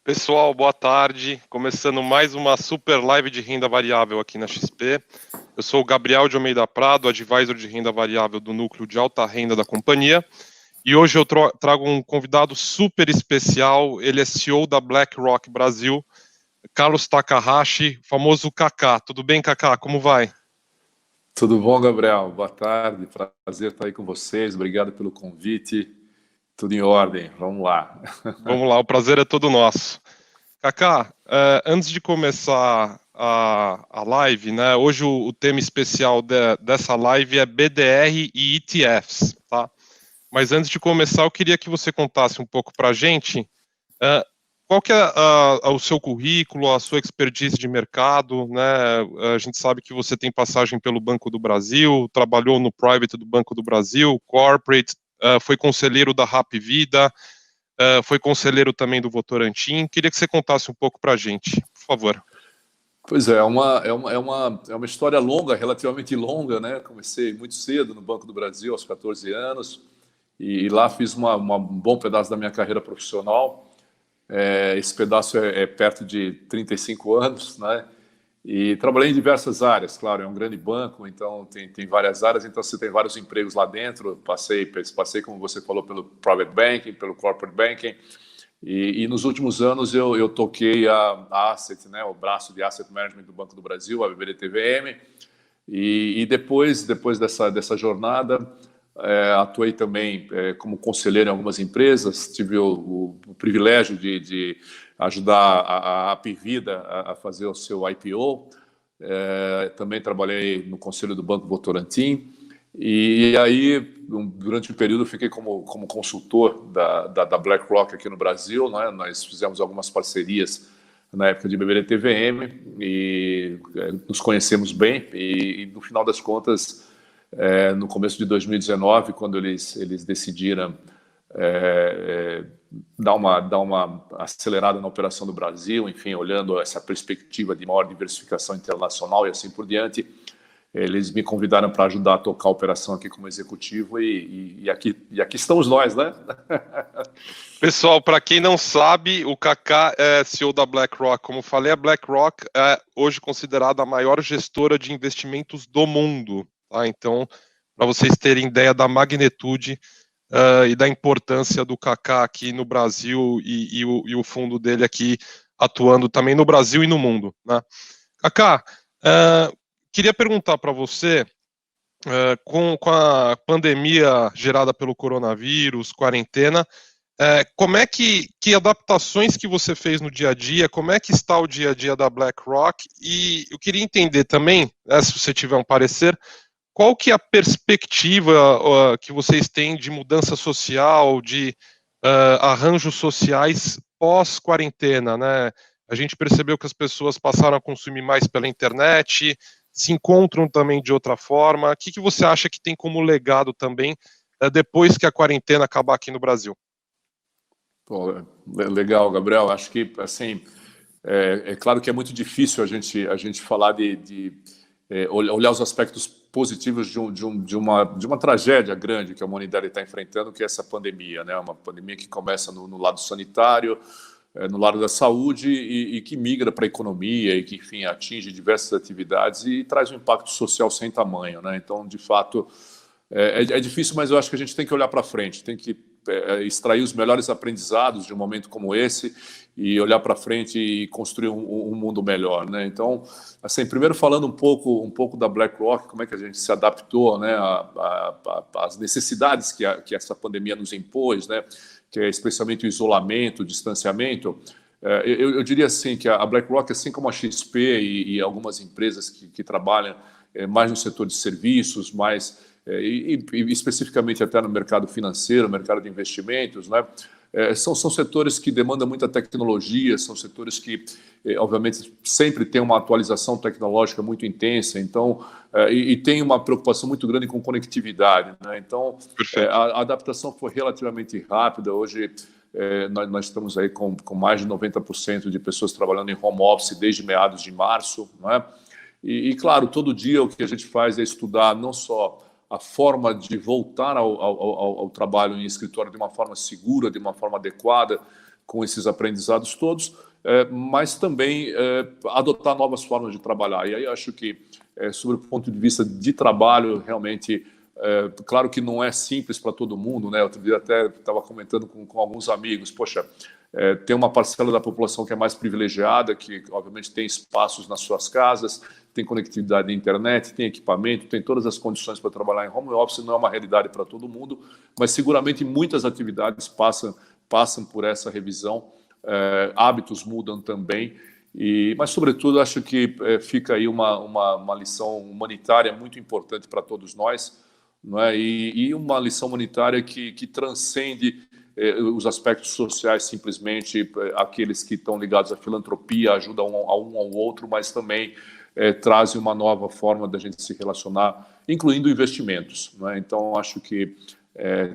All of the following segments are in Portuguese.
Pessoal, boa tarde. Começando mais uma super live de renda variável aqui na XP. Eu sou o Gabriel de Almeida Prado, advisor de renda variável do núcleo de alta renda da companhia. E hoje eu trago um convidado super especial. Ele é CEO da BlackRock Brasil, Carlos Takahashi, famoso Kaká. Tudo bem, Kaká? Como vai? Tudo bom, Gabriel? Boa tarde. Prazer estar aí com vocês. Obrigado pelo convite. Tudo em ordem. Vamos lá. Vamos lá, o prazer é todo nosso. Kaká, antes de começar a live, né? Hoje o tema especial dessa live é BDR e ETFs, tá? Mas antes de começar, eu queria que você contasse um pouco para a gente qual que é o seu currículo, a sua expertise de mercado, né? A gente sabe que você tem passagem pelo Banco do Brasil, trabalhou no Private do Banco do Brasil, Corporate, foi conselheiro da Rap Vida, foi conselheiro também do Votorantim. Queria que você contasse um pouco para a gente, por favor. Pois é, é uma história longa, relativamente longa, né? Comecei muito cedo no Banco do Brasil, aos 14 anos, e lá fiz um bom pedaço da minha carreira profissional. Esse pedaço é perto de 35 anos, né? E trabalhei em diversas áreas, claro, é um grande banco, então tem várias áreas, então você tem vários empregos lá dentro. Passei, como você falou, pelo Private Banking, pelo Corporate Banking, e nos últimos anos eu toquei a Asset, né, o braço de Asset Management do Banco do Brasil, a BBDTVM, e depois dessa jornada, atuei também como conselheiro em algumas empresas. Tive o privilégio de ajudar a Apivida a fazer o seu IPO. Também trabalhei no conselho do Banco Votorantim. E aí, durante um período, fiquei como consultor da BlackRock aqui no Brasil, né? Nós fizemos algumas parcerias na época de BBDTVM e nos conhecemos bem. E no final das contas, no começo de 2019, quando eles decidiram dar uma acelerada na operação do Brasil, enfim, olhando essa perspectiva de maior diversificação internacional e assim por diante, eles me convidaram para ajudar a tocar a operação aqui como executivo e aqui estamos nós, né? Pessoal, para quem não sabe, o Kaká é CEO da BlackRock. Como falei, a BlackRock é hoje considerada a maior gestora de investimentos do mundo, tá? Então, para vocês terem ideia da magnitude e da importância do Kaká aqui no Brasil e o fundo dele aqui atuando também no Brasil e no mundo, né? Kaká, queria perguntar para você, com a pandemia gerada pelo coronavírus, quarentena, como é que adaptações que você fez no dia a dia, como é que está o dia a dia da BlackRock? E eu queria entender também, se você tiver um parecer, qual que é a perspectiva que vocês têm de mudança social, de arranjos sociais pós-quarentena, né? A gente percebeu que as pessoas passaram a consumir mais pela internet, se encontram também de outra forma. O que você acha que tem como legado também depois que a quarentena acabar aqui no Brasil? Pô, legal, Gabriel. Acho que, assim, é claro que é muito difícil a gente falar olhar os aspectos positivos de uma tragédia grande que a humanidade está enfrentando, que é essa pandemia, né? Uma pandemia que começa no lado sanitário, no lado da saúde e que migra para a economia e que, enfim, atinge diversas atividades e traz um impacto social sem tamanho, né? Então, de fato, é difícil, mas eu acho que a gente tem que olhar para frente, tem que extrair os melhores aprendizados de um momento como esse e olhar para frente e construir um mundo melhor, né? Então, assim, primeiro falando um pouco da BlackRock, como é que a gente se adaptou, né, às necessidades que essa pandemia nos impôs, né? Que é especialmente o isolamento, o distanciamento. Eu diria assim que a BlackRock, assim como a XP e algumas empresas que trabalham mais no setor de serviços, e especificamente até no mercado financeiro, mercado de investimentos, né? São setores que demandam muita tecnologia, são setores que, obviamente, sempre têm uma atualização tecnológica muito intensa, então, e tem uma preocupação muito grande com conectividade, né? Então, a adaptação foi relativamente rápida. Hoje, nós estamos aí com mais de 90% de pessoas trabalhando em home office desde meados de março, né? E, claro, todo dia o que a gente faz é estudar não só a forma de voltar ao trabalho em escritório de uma forma segura, de uma forma adequada, com esses aprendizados todos, mas também adotar novas formas de trabalhar. E aí acho que, sobre o ponto de vista de trabalho, realmente, claro que não é simples para todo mundo, né? Outro dia até estava comentando com alguns amigos, poxa, tem uma parcela da população que é mais privilegiada, que obviamente tem espaços nas suas casas, tem conectividade à internet, tem equipamento, tem todas as condições para trabalhar em home office, não é uma realidade para todo mundo, mas seguramente muitas atividades passam por essa revisão, hábitos mudam também, mas sobretudo acho que fica aí uma lição humanitária muito importante para todos nós, não é? E uma lição humanitária que transcende os aspectos sociais, simplesmente aqueles que estão ligados à filantropia, ajudam um ao outro, mas também trazem uma nova forma da gente se relacionar, incluindo investimentos, não é? Então, acho que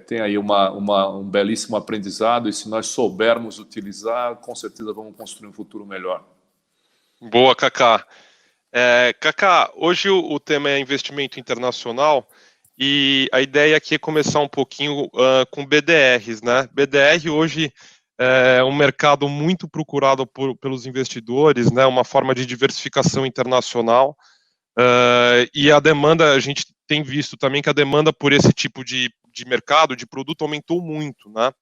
tem aí um belíssimo aprendizado, e se nós soubermos utilizar, com certeza vamos construir um futuro melhor. Boa, Kaká. Kaká, hoje o tema é investimento internacional, e a ideia aqui é começar um pouquinho com BDRs, né? BDR hoje é um mercado muito procurado pelos investidores, né? Uma forma de diversificação internacional, e a demanda, a gente tem visto também que a demanda por esse tipo de mercado, de produto, aumentou muito, né?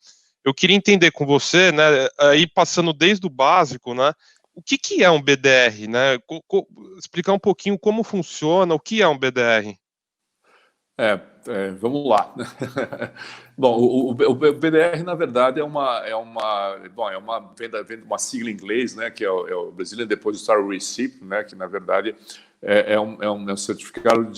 Eu queria entender com você, né? Aí passando desde o básico, né? O que é um BDR, né? Explicar um pouquinho como funciona, o que é um BDR. Vamos lá. Bom, o BDR, na verdade, vem de uma sigla em inglês, né, que é o Brazilian Depositary Receipt, né, que, na verdade, é um certificado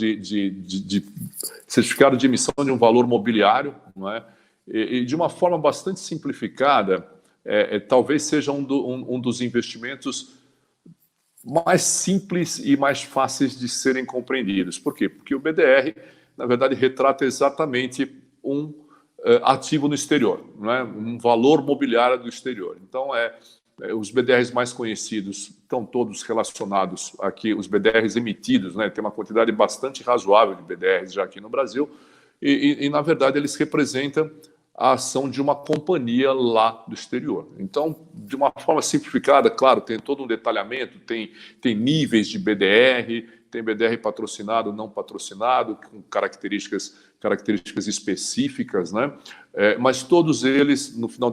certificado de emissão de um valor mobiliário, não é? E de uma forma bastante simplificada, talvez seja um dos investimentos mais simples e mais fáceis de serem compreendidos. Por quê? Porque o BDR, na verdade, retrata exatamente um ativo no exterior, não é? Um valor mobiliário do exterior. Então, os BDRs mais conhecidos estão todos relacionados aqui, os BDRs emitidos, né? Tem uma quantidade bastante razoável de BDRs já aqui no Brasil, e na verdade, eles representam a ação de uma companhia lá do exterior. Então, de uma forma simplificada, claro, tem todo um detalhamento, tem níveis de BDR, tem BDR patrocinado, não patrocinado, com características específicas, né? Mas todos eles, no final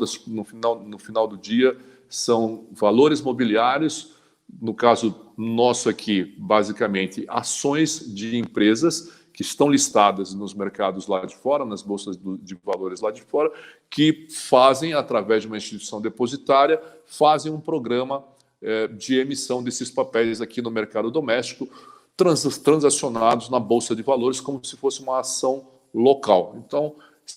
do dia, são valores mobiliários, no caso nosso aqui, basicamente, ações de empresas que estão listadas nos mercados lá de fora, nas bolsas de valores lá de fora, que fazem, através de uma instituição depositária, fazem um programa de emissão desses papéis aqui no mercado doméstico, transacionados na bolsa de valores, como se fosse uma ação local. Então,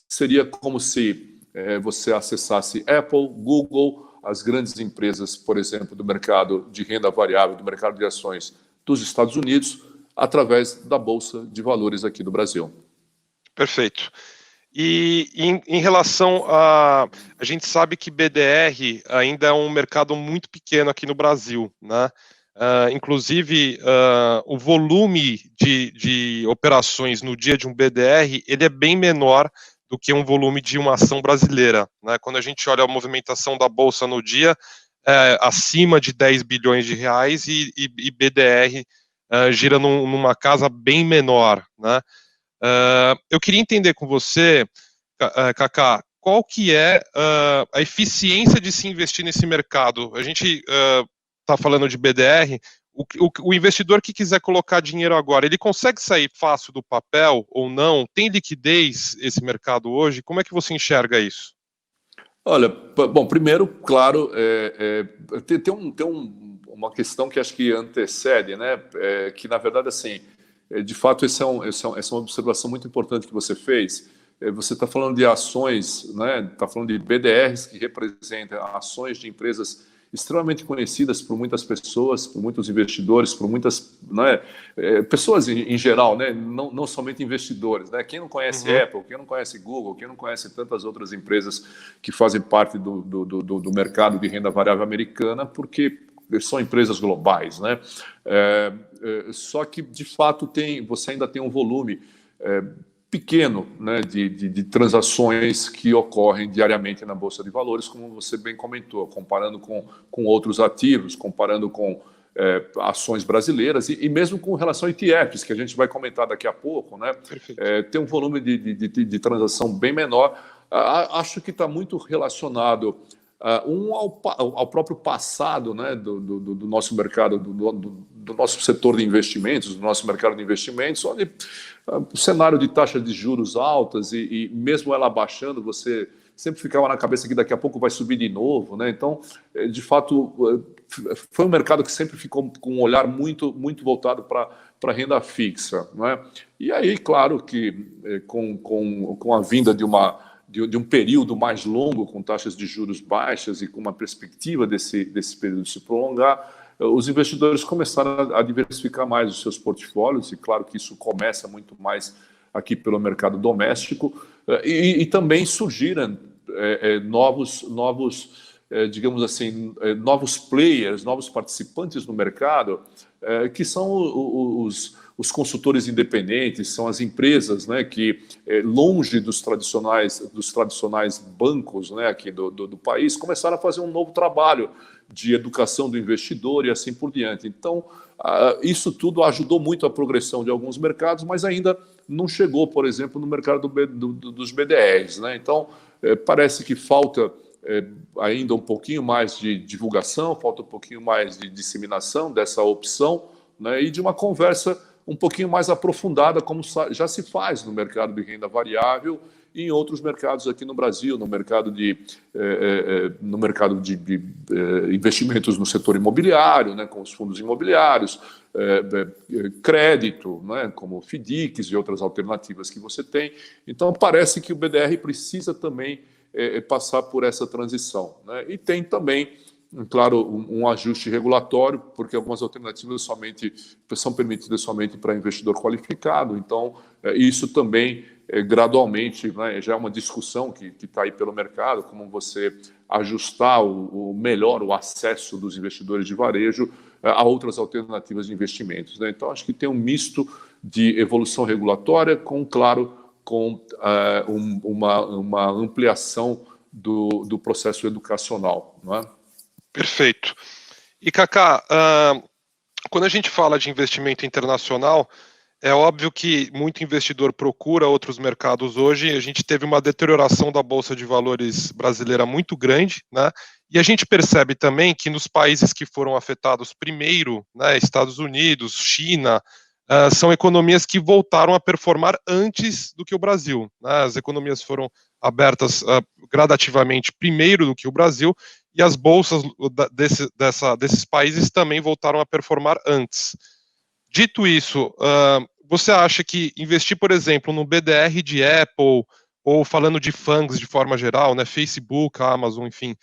seria como se você acessasse Apple, Google, as grandes empresas, por exemplo, do mercado de renda variável, do mercado de ações dos Estados Unidos, através da Bolsa de Valores aqui do Brasil. Perfeito. E em relação a gente sabe que BDR ainda é um mercado muito pequeno aqui no Brasil, né? Inclusive, o volume de operações no dia de um BDR, ele é bem menor do que um volume de uma ação brasileira, né? Quando a gente olha a movimentação da Bolsa no dia, acima de 10 bilhões de reais, e BDR gira numa casa bem menor, né? Eu queria entender com você, Kaká, qual que é a eficiência de se investir nesse mercado. A gente está falando de BDR, o investidor que quiser colocar dinheiro agora, ele consegue sair fácil do papel ou não? Tem liquidez esse mercado hoje? Como é que você enxerga isso? Olha, bom, primeiro, claro, tem uma questão que acho que antecede, né? Que, na verdade, assim, de fato, essa é uma observação muito importante que você fez. Você está falando de ações, né? Está falando de BDRs que representam ações de empresas extremamente conhecidas por muitas pessoas, por muitos investidores, por muitas, né, pessoas em geral, né? Não somente investidores, né? Quem não conhece Apple, quem não conhece Google, quem não conhece tantas outras empresas que fazem parte do mercado de renda variável americana, porque são empresas globais, né? Só que, de fato, você ainda tem um volume pequeno, né, de transações que ocorrem diariamente na Bolsa de Valores, como você bem comentou, comparando com outros ativos, comparando com ações brasileiras e mesmo com relação a ETFs, que a gente vai comentar daqui a pouco, né, Perfeito. tem um volume de transação bem menor. Acho que está muito relacionado ao próprio passado, né, do nosso mercado, do nosso setor de investimentos, do nosso mercado de investimentos, onde o cenário de taxas de juros altas e mesmo ela baixando, você sempre ficava na cabeça que daqui a pouco vai subir de novo, né? Então, de fato, foi um mercado que sempre ficou com um olhar muito, muito voltado para a renda fixa, né? E aí, claro que com a vinda de um período mais longo, com taxas de juros baixas e com uma perspectiva desse período se prolongar, os investidores começaram a diversificar mais os seus portfólios, e claro que isso começa muito mais aqui pelo mercado doméstico, e também surgiram novos digamos assim, novos players, novos participantes no mercado, que são os consultores independentes, são as empresas, né, que, longe dos tradicionais bancos, né, aqui do país, começaram a fazer um novo trabalho de educação do investidor e assim por diante. Então, isso tudo ajudou muito a progressão de alguns mercados, mas ainda não chegou, por exemplo, no mercado dos BDRs, né? Então, parece que falta ainda um pouquinho mais de divulgação, falta um pouquinho mais de disseminação dessa opção, né, e de uma conversa um pouquinho mais aprofundada, como já se faz no mercado de renda variável e em outros mercados aqui no Brasil, no mercado de investimentos no setor imobiliário, né, com os fundos imobiliários, crédito, né, como FDICs e outras alternativas que você tem. Então, parece que o BDR precisa também passar por essa transição, né? E tem também, claro, um ajuste regulatório, porque algumas alternativas são permitidas somente para investidor qualificado. Então, isso também, gradualmente, né, já é uma discussão que está aí pelo mercado, como você ajustar melhor o acesso dos investidores de varejo a outras alternativas de investimentos, né? Então, acho que tem um misto de evolução regulatória com, claro, uma ampliação do processo educacional, não é? Perfeito. E, Kaká, quando a gente fala de investimento internacional, é óbvio que muito investidor procura outros mercados hoje. A gente teve uma deterioração da Bolsa de Valores brasileira muito grande, né? E a gente percebe também que nos países que foram afetados primeiro, né, Estados Unidos, China, são economias que voltaram a performar antes do que o Brasil, né? As economias foram abertas gradativamente primeiro do que o Brasil, e as bolsas desses países também voltaram a performar antes. Dito isso, você acha que investir, por exemplo, no BDR de Apple, ou falando de FANGs de forma geral, né, Facebook, Amazon, enfim,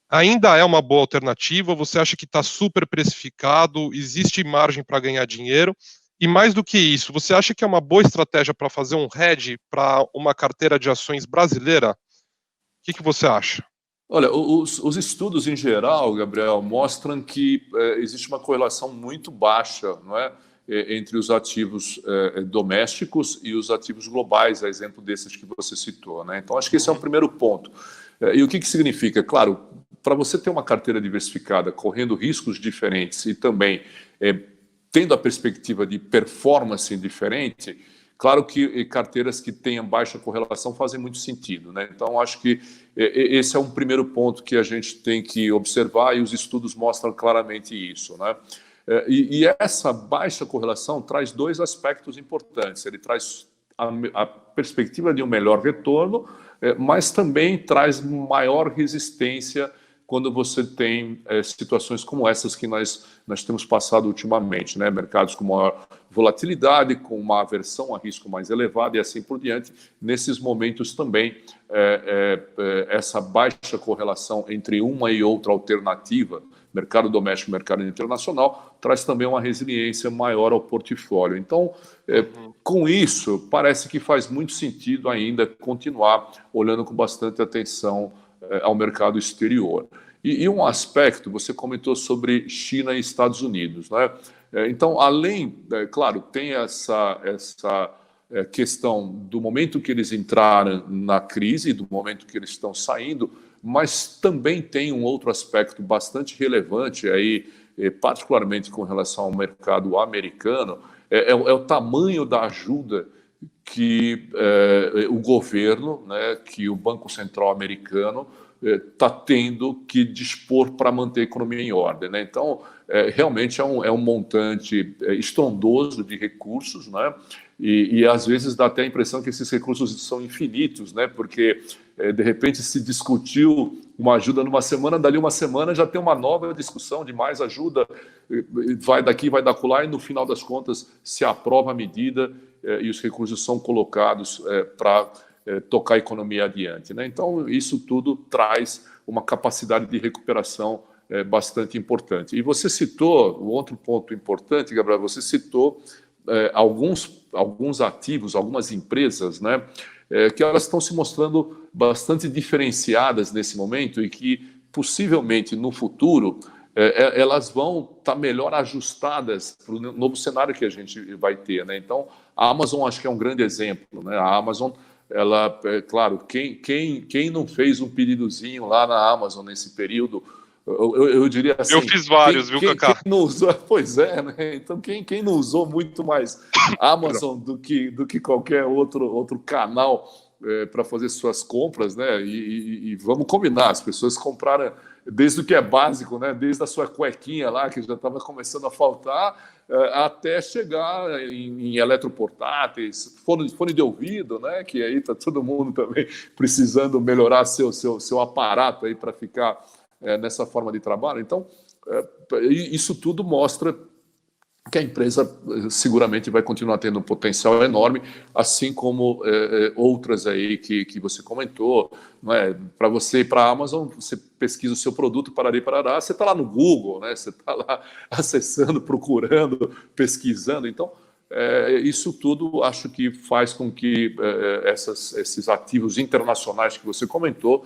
ainda é uma boa alternativa? Você acha que está super precificado, existe margem para ganhar dinheiro? E mais do que isso, você acha que é uma boa estratégia para fazer um hedge para uma carteira de ações brasileira? O que você acha? Olha, os estudos em geral, Gabriel, mostram que existe uma correlação muito baixa, não é, entre os ativos domésticos e os ativos globais, a exemplo desses que você citou, né? Então, acho que esse é o primeiro ponto. E o que significa? Claro, para você ter uma carteira diversificada, correndo riscos diferentes e também tendo a perspectiva de performance diferente, claro que carteiras que tenham baixa correlação fazem muito sentido, né? Então, acho que esse é um primeiro ponto que a gente tem que observar, e os estudos mostram claramente isso, né? E essa baixa correlação traz dois aspectos importantes. Ele traz a perspectiva de um melhor retorno, mas também traz maior resistência quando você tem situações como essas que nós temos passado ultimamente, né? Mercados com maior volatilidade, com uma aversão a risco mais elevada e assim por diante. Nesses momentos também, essa baixa correlação entre uma e outra alternativa, mercado doméstico e mercado internacional, traz também uma resiliência maior ao portfólio. Então, com isso, parece que faz muito sentido ainda continuar olhando com bastante atenção ao mercado exterior. E um aspecto, você comentou sobre China e Estados Unidos, né? Então, além, claro, tem questão do momento que eles entraram na crise, do momento que eles estão saindo, mas também tem um outro aspecto bastante relevante aí, particularmente com relação ao mercado americano, é o tamanho da ajuda que o governo, né, que o Banco Central americano está tendo que dispor para manter a economia em ordem, né? Então, realmente é um montante estrondoso de recursos, né? E às vezes dá até a impressão que esses recursos são infinitos, né? Porque de repente se discutiu uma ajuda numa semana, dali uma semana já tem uma nova discussão de mais ajuda, vai daqui, vai da acolá, e no final das contas se aprova a medida e os recursos são colocados para tocar a economia adiante, né? Então, isso tudo traz uma capacidade de recuperação bastante importante. E você citou, o outro ponto importante, Gabriel, você citou alguns ativos, algumas empresas, né, que elas estão se mostrando bastante diferenciadas nesse momento e que, possivelmente, no futuro, elas vão estar melhor ajustadas para o novo cenário que a gente vai ter, né? Então, a Amazon acho que é um grande exemplo, né? A Amazon, ela, claro, quem não fez um pedidozinho lá na Amazon nesse período, eu diria assim... Eu fiz vários, viu, Cacá? Quem não usou, pois é, né? Então, quem não usou muito mais Amazon do que qualquer outro canal para fazer suas compras, né? E vamos combinar, as pessoas compraram desde o que é básico, né? Desde a sua cuequinha lá, que já estava começando a faltar, até chegar em eletroportáteis, fone de ouvido, né? Que aí está todo mundo também precisando melhorar seu aparato aí para ficar nessa forma de trabalho. Então, isso tudo mostra que a empresa seguramente vai continuar tendo um potencial enorme, assim como outras aí que você comentou, né? Para você ir para a Amazon, você pesquisa o seu produto, parará, você está lá no Google, né? Você está lá acessando, procurando, pesquisando. Então, isso tudo acho que faz com que esses ativos internacionais que você comentou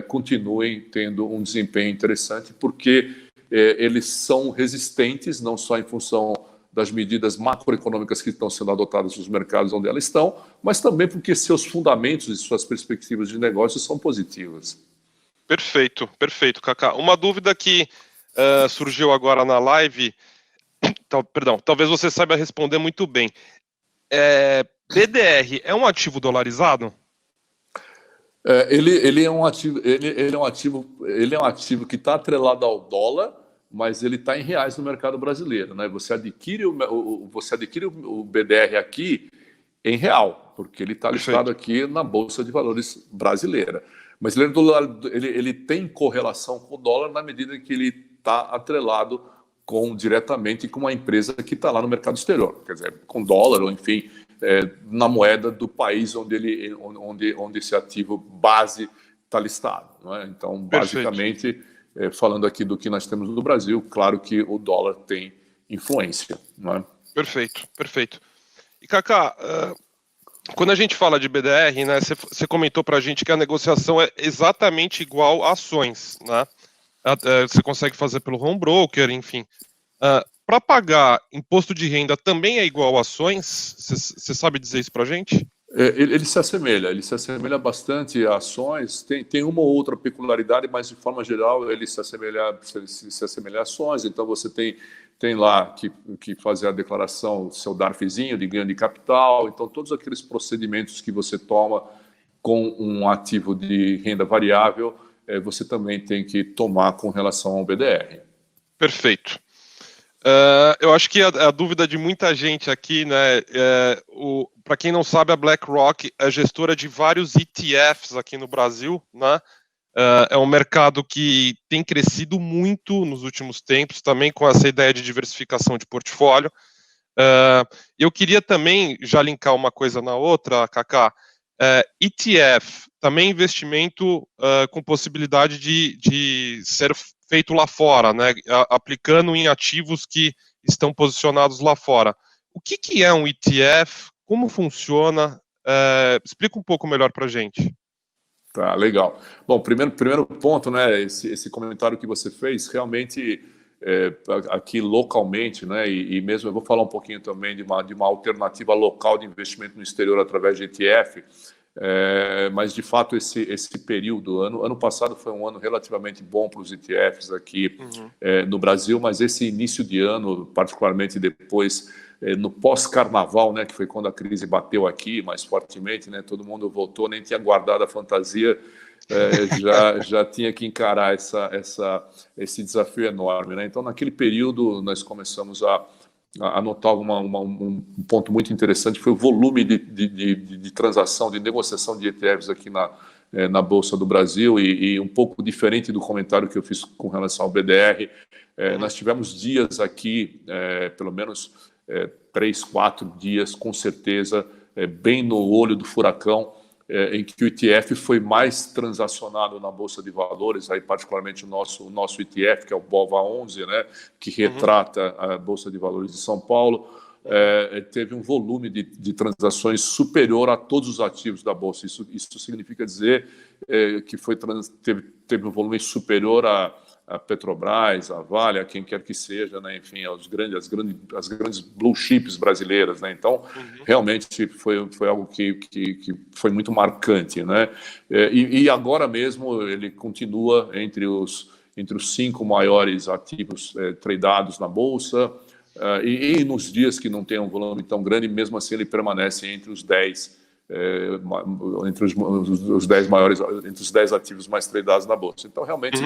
continuem tendo um desempenho interessante, porque eles são resistentes, não só em função das medidas macroeconômicas que estão sendo adotadas nos mercados onde elas estão, mas também porque seus fundamentos e suas perspectivas de negócio são positivas. Perfeito, perfeito, Cacá. Uma dúvida que surgiu agora na live, perdão, talvez você saiba responder muito bem. BDR é um ativo dolarizado? Ele é um ativo que está atrelado ao dólar, mas ele está em reais no mercado brasileiro, né? Você adquire o BDR aqui em real, porque ele está listado aqui na Bolsa de Valores brasileira. Mas ele tem correlação com o dólar na medida que ele está atrelado diretamente com uma empresa que está lá no mercado exterior, quer dizer, com dólar ou enfim, na moeda do país onde esse ativo base está listado, não é? Então, basicamente, falando aqui do que nós temos no Brasil, claro que o dólar tem influência, não é? Perfeito, perfeito. E, Cacá, quando a gente fala de BDR, né, você comentou para a gente que a negociação é exatamente igual a ações, né? Você consegue fazer pelo home broker, enfim. Para pagar imposto de renda também é igual a ações? Você sabe dizer isso para a gente? Ele se assemelha bastante a ações, tem uma ou outra peculiaridade, mas de forma geral ele se assemelha a ações. Então você tem lá que fazer a declaração, seu DARFzinho de ganho de capital, então todos aqueles procedimentos que você toma com um ativo de renda variável, você também tem que tomar com relação ao BDR. Perfeito. Eu acho que a dúvida de muita gente aqui, né, para quem não sabe, a BlackRock é gestora de vários ETFs aqui no Brasil, né? É um mercado que tem crescido muito nos últimos tempos, também com essa ideia de diversificação de portfólio. Eu queria também já linkar uma coisa na outra, Cacá. ETF, também investimento com possibilidade de ser feito lá fora, né, aplicando em ativos que estão posicionados lá fora. O que é um ETF? Como funciona? Explica um pouco melhor para a gente. Tá, legal. Bom, primeiro ponto, né, esse comentário que você fez, realmente aqui localmente, né? E mesmo eu vou falar um pouquinho também de uma alternativa local de investimento no exterior através de ETF. Mas de fato esse período, ano passado foi um ano relativamente bom para os ETFs aqui no Brasil, mas esse início de ano, particularmente depois no pós-carnaval, né, que foi quando a crise bateu aqui mais fortemente, né, todo mundo voltou, nem tinha guardado a fantasia, já tinha que encarar esse desafio enorme, né? Então naquele período nós começamos a notar um ponto muito interessante, foi o volume de transação, de negociação de ETFs aqui na Bolsa do Brasil, e um pouco diferente do comentário que eu fiz com relação ao BDR. Nós tivemos dias aqui, pelo menos 3, 4 dias, com certeza, bem no olho do furacão, em que o ETF foi mais transacionado na Bolsa de Valores, aí particularmente o nosso ETF, que é o BOVA11, né, que retrata a Bolsa de Valores de São Paulo, teve um volume de transações superior a todos os ativos da Bolsa. Isso significa dizer que teve um volume superior a Petrobras, a Vale, a quem quer que seja, né? Enfim, as grandes blue chips brasileiras, né? Então, realmente foi algo que foi muito marcante, né? E agora mesmo ele continua entre os 5 maiores ativos tradeados na Bolsa, e nos dias que não tem um volume tão grande, mesmo assim ele permanece entre os 10 entre os 10 maiores, entre os 10 ativos mais tradeados na Bolsa. Então, realmente,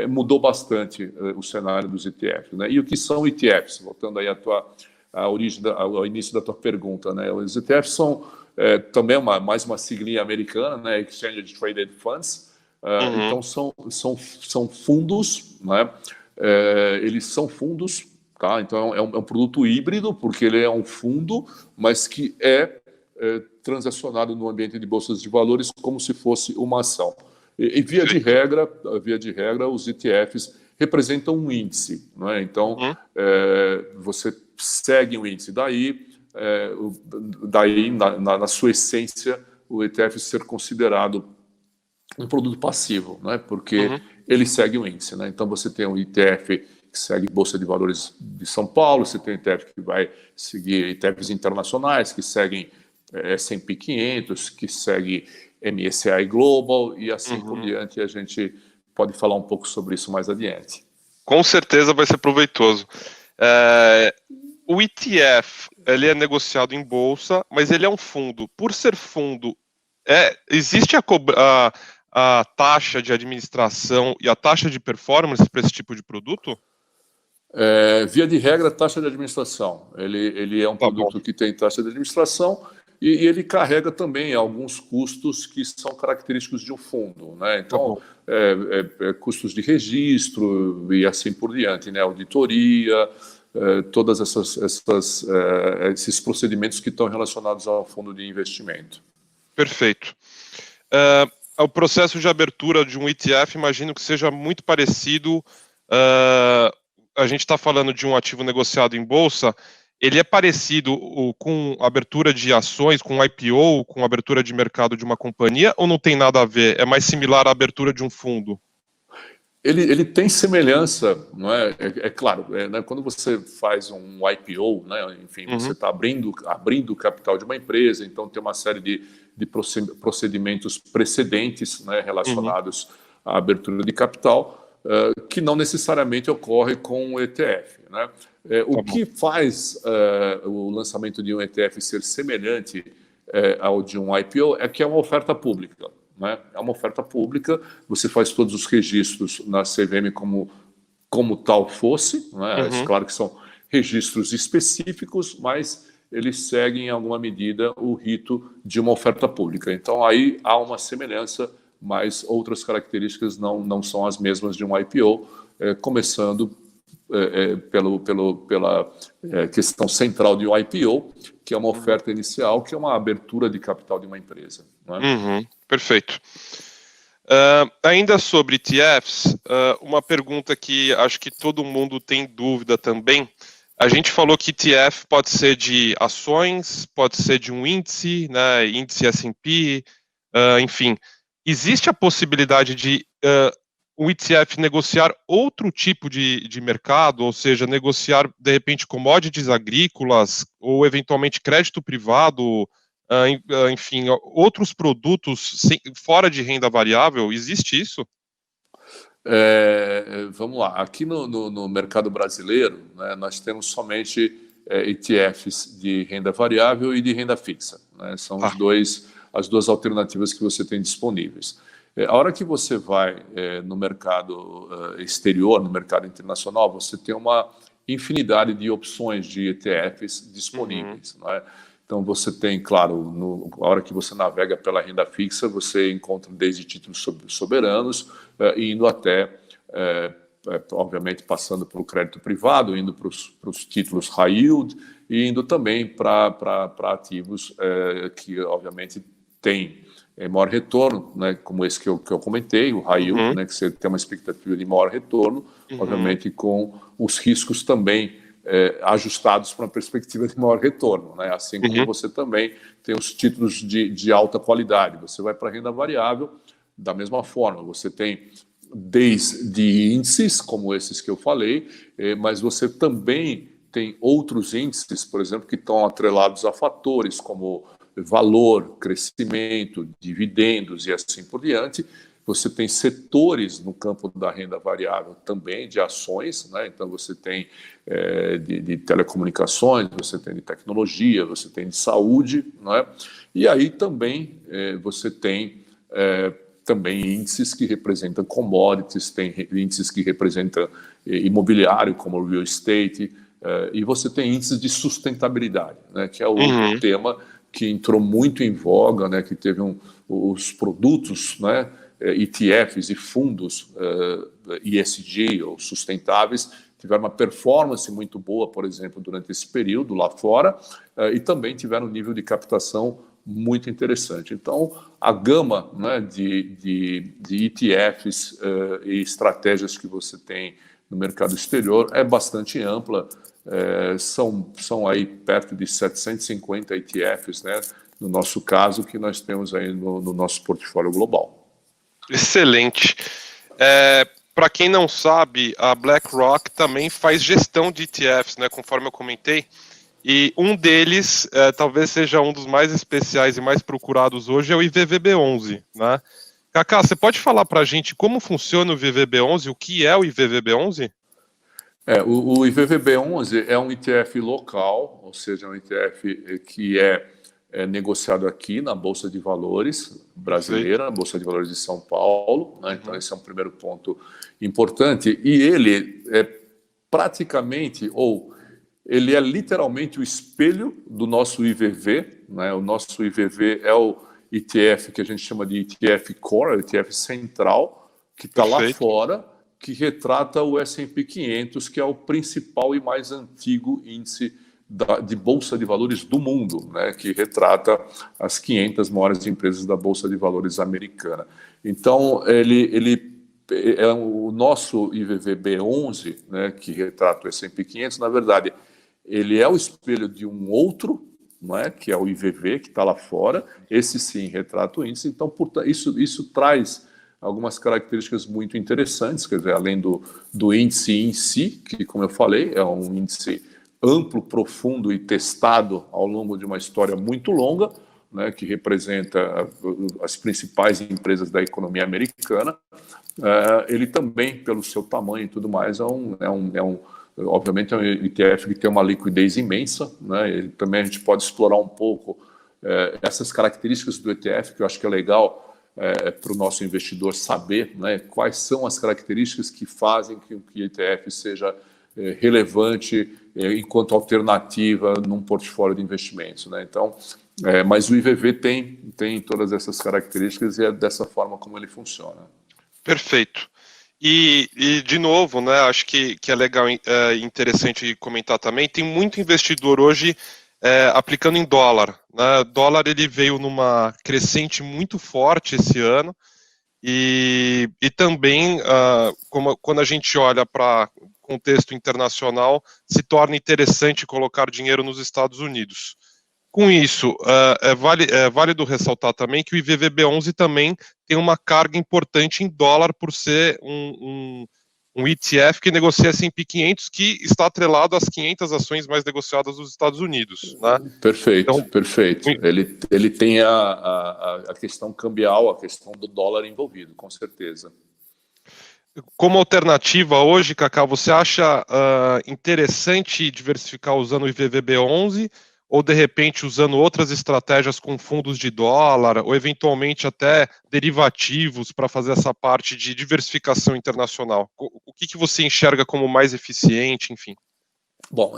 mudou bastante o cenário dos ETFs, né? E o que são ETFs? Voltando aí ao início da tua pergunta, né? Os ETFs são também mais uma siglinha americana, né? Exchange Traded Funds. Então, são fundos, né? Eles são fundos, tá? Então, é um produto híbrido, porque ele é um fundo, mas que transacionado no ambiente de bolsas de valores como se fosse uma ação. E via de regra, os ETFs representam um índice, né? Então, você segue um índice. Daí na sua essência, o ETF ser considerado um produto passivo, né? Porque ele segue um índice, né? Então, você tem um ETF que segue Bolsa de Valores de São Paulo, você tem um ETF que vai seguir ETFs internacionais, que seguem S&P 500, que segue MSCI Global, e assim por diante. A gente pode falar um pouco sobre isso mais adiante. Com certeza vai ser proveitoso. O ETF, ele é negociado em bolsa, mas ele é um fundo. Por ser fundo, existe a taxa de administração e a taxa de performance para esse tipo de produto? Via de regra, taxa de administração. Ele é um produto que tem taxa de administração, e ele carrega também alguns custos que são característicos de um fundo, né? Então, custos de registro e assim por diante, né? Auditoria, todas esses procedimentos que estão relacionados ao fundo de investimento. Perfeito. O processo de abertura de um ETF, imagino que seja muito parecido. A gente está falando de um ativo negociado em bolsa. Ele é parecido com abertura de ações, com IPO, com abertura de mercado de uma companhia, ou não tem nada a ver? É mais similar à abertura de um fundo? Ele tem semelhança, não é? Claro, né? Quando você faz um IPO, né? Enfim, você está abrindo o capital de uma empresa, então tem uma série de procedimentos precedentes, né? Relacionados à abertura de capital, que não necessariamente ocorre com o ETF, né? O que faz o lançamento de um ETF ser semelhante ao de um IPO é que é uma oferta pública, né? É uma oferta pública, você faz todos os registros na CVM como tal fosse, né? Claro que são registros específicos, mas eles seguem em alguma medida o rito de uma oferta pública. Então aí há uma semelhança, mas outras características não são as mesmas de um IPO, começando pela questão central de um IPO, que é uma oferta inicial, que é uma abertura de capital de uma empresa, né? Perfeito. Ainda sobre ETFs, uma pergunta que acho que todo mundo tem dúvida também. A gente falou que ETF pode ser de ações, pode ser de um índice, né, índice S&P, enfim. Existe a possibilidade de o ETF negociar outro tipo de mercado, ou seja, negociar, de repente, commodities agrícolas ou, eventualmente, crédito privado, enfim, outros produtos fora de renda variável? Existe isso? Vamos lá, aqui no mercado brasileiro, né, nós temos somente ETFs de renda variável e de renda fixa, né, são as duas alternativas que você tem disponíveis. A hora que você vai no mercado exterior, no mercado internacional, você tem uma infinidade de opções de ETFs disponíveis. Né? Então você tem, claro, a hora que você navega pela renda fixa, você encontra desde títulos soberanos, indo até, obviamente, passando pelo crédito privado, indo para os títulos high yield e indo também para ativos que, obviamente, têm maior retorno, né, como esse que eu comentei, o high yield, né, que você tem uma expectativa de maior retorno, obviamente com os riscos também ajustados para uma perspectiva de maior retorno, né? Assim como você também tem os títulos de alta qualidade. Você vai para a renda variável da mesma forma, você tem desde índices, como esses que eu falei, mas você também tem outros índices, por exemplo, que estão atrelados a fatores como valor, crescimento, dividendos e assim por diante. Você tem setores no campo da renda variável também, de ações, né? Então você tem de telecomunicações, você tem de tecnologia, você tem de saúde, né? E aí também você tem também índices que representam commodities, tem índices que representam imobiliário, como real estate, e você tem índices de sustentabilidade, né? Que é outro tema que entrou muito em voga, né? Que teve os produtos, né? ETFs e fundos ESG ou sustentáveis tiveram uma performance muito boa, por exemplo, durante esse período lá fora, e também tiveram um nível de captação muito interessante. Então, a gama, né, de ETFs e estratégias que você tem no mercado exterior é bastante ampla. São aí perto de 750 ETFs, né, no nosso caso, que nós temos aí no nosso portfólio global. Excelente. Para quem não sabe, a BlackRock também faz gestão de ETFs, né, conforme eu comentei, e um deles, talvez seja um dos mais especiais e mais procurados hoje, é o IVVB11, né? Kaká, você pode falar para a gente como funciona o IVVB11, o que é o IVVB11? O IVVB11 é um ETF local, ou seja, um ETF que é negociado aqui na Bolsa de Valores brasileira, na Bolsa de Valores de São Paulo, né? Então esse é um primeiro ponto importante, e ele é praticamente, ou ele é literalmente o espelho do nosso IVV, né? O nosso IVV é o ETF que a gente chama de ETF Core, o ETF central, que está lá fora, que retrata o S&P 500, que é o principal e mais antigo índice de Bolsa de Valores do mundo, né, que retrata as 500 maiores empresas da Bolsa de Valores americana. Então, ele é o nosso IVVB11, né, que retrata o S&P 500, na verdade, ele é o espelho de um outro, né, que é o IVV, que está lá fora, esse sim retrata o índice, então portanto, isso traz algumas características muito interessantes, quer dizer, além do índice em si, que, como eu falei, é um índice amplo, profundo e testado ao longo de uma história muito longa, né, que representa as principais empresas da economia americana. Ele também, pelo seu tamanho e tudo mais, obviamente é um ETF que tem uma liquidez imensa, né? Ele também a gente pode explorar um pouco essas características do ETF, que eu acho que é legal para o nosso investidor saber, né, quais são as características que fazem que o ETF seja relevante enquanto alternativa num portfólio de investimentos, né? Então, mas o IVV tem todas essas características e é dessa forma como ele funciona. Perfeito. E de novo, né, acho que é legal, interessante comentar também, tem muito investidor hoje aplicando em dólar, né? Dólar ele veio numa crescente muito forte esse ano, e também, quando a gente olha para contexto internacional, se torna interessante colocar dinheiro nos Estados Unidos. Com isso, é válido ressaltar também que o IVVB11 também tem uma carga importante em dólar por ser um ETF que negocia S&P 500, que está atrelado às 500 ações mais negociadas dos Estados Unidos, né? Perfeito, Então, perfeito. Ele tem a questão cambial, a questão do dólar envolvido, com certeza. como alternativa hoje, Cacá, você acha interessante diversificar usando o IVVB11 ou, de repente, usando outras estratégias com fundos de dólar ou, eventualmente, até derivativos para fazer essa parte de diversificação internacional? O que você enxerga como mais eficiente, enfim? Bom,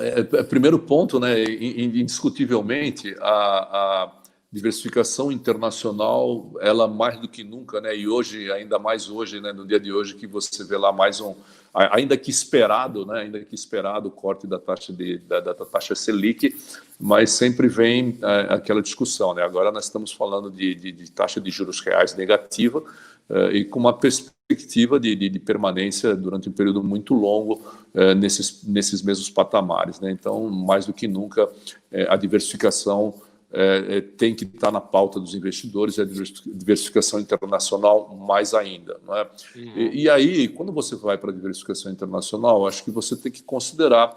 primeiro ponto, né, indiscutivelmente, a diversificação internacional, ela mais do que nunca, né, e hoje, ainda mais hoje, né, no dia de hoje, que você vê lá mais ainda que esperado, né, o corte da taxa da taxa Selic, mas sempre vem aquela discussão, né, agora nós estamos falando de taxa de juros reais negativa, e com uma perspectiva de permanência durante um período muito longo nesses mesmos patamares, né? Então, mais do que nunca, a diversificação tem que estar na pauta dos investidores, e a diversificação internacional mais ainda, não é? E aí, quando você vai para a diversificação internacional, acho que você tem que considerar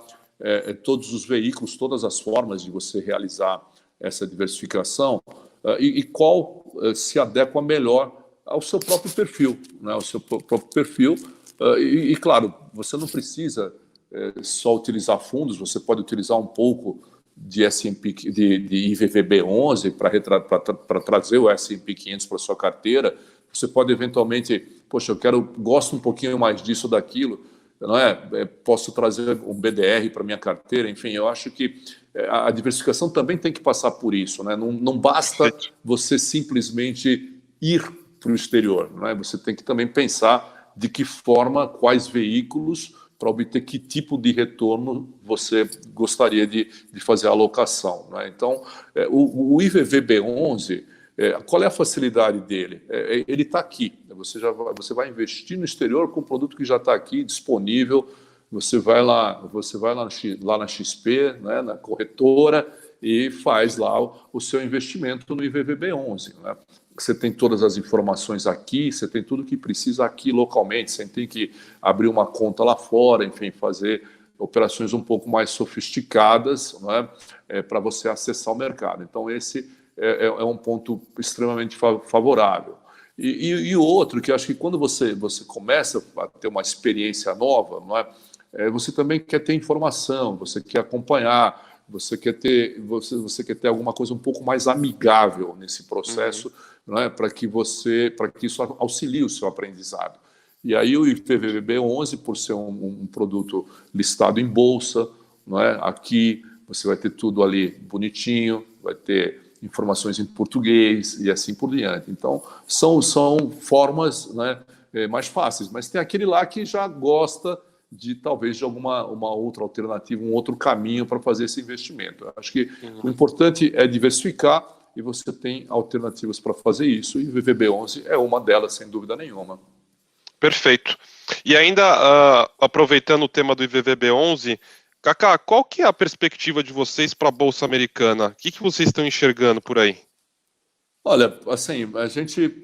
todos os veículos, todas as formas de você realizar essa diversificação e qual se adequa melhor ao seu próprio perfil, né? Ao seu próprio perfil. E, claro, você não precisa só utilizar fundos, você pode utilizar um pouco de S&P, de IVVB11 para trazer o S&P 500 para sua carteira. Você pode eventualmente, poxa, gosto um pouquinho mais disso, daquilo, não é? Posso trazer um BDR para minha carteira, enfim, eu acho que a diversificação também tem que passar por isso, né? Não basta você simplesmente ir para o exterior, não é? Você tem que também pensar de que forma, quais veículos, para obter que tipo de retorno você gostaria de fazer a alocação, não é? Então, o IVVB11, qual é a facilidade dele? Ele está aqui, você vai investir no exterior com um produto que já está aqui disponível, você vai lá na XP, né, na corretora, e faz lá o seu investimento no IVVB11, né? Você tem todas as informações aqui, você tem tudo que precisa aqui localmente, você tem que abrir uma conta lá fora, enfim, fazer operações um pouco mais sofisticadas, né, para você acessar o mercado. Então, esse é um ponto extremamente favorável. E o outro, que acho que quando você começa a ter uma experiência nova, não é, você também quer ter informação, você quer acompanhar, você quer ter alguma coisa um pouco mais amigável nesse processo, não é? Para que isso auxilie o seu aprendizado. E aí o IPVB11, por ser um produto listado em bolsa, não é? Aqui você vai ter tudo ali bonitinho, vai ter informações em português e assim por diante. Então, são formas, né, mais fáceis, mas tem aquele lá que já gosta de talvez de uma outra alternativa, um outro caminho para fazer esse investimento. Eu acho que o importante é diversificar e você tem alternativas para fazer isso, e o VVB11 é uma delas, sem dúvida nenhuma. Perfeito. E ainda, aproveitando o tema do IVVB11, Cacá, qual que é a perspectiva de vocês para a Bolsa Americana? O que vocês estão enxergando por aí? Olha, assim, a gente,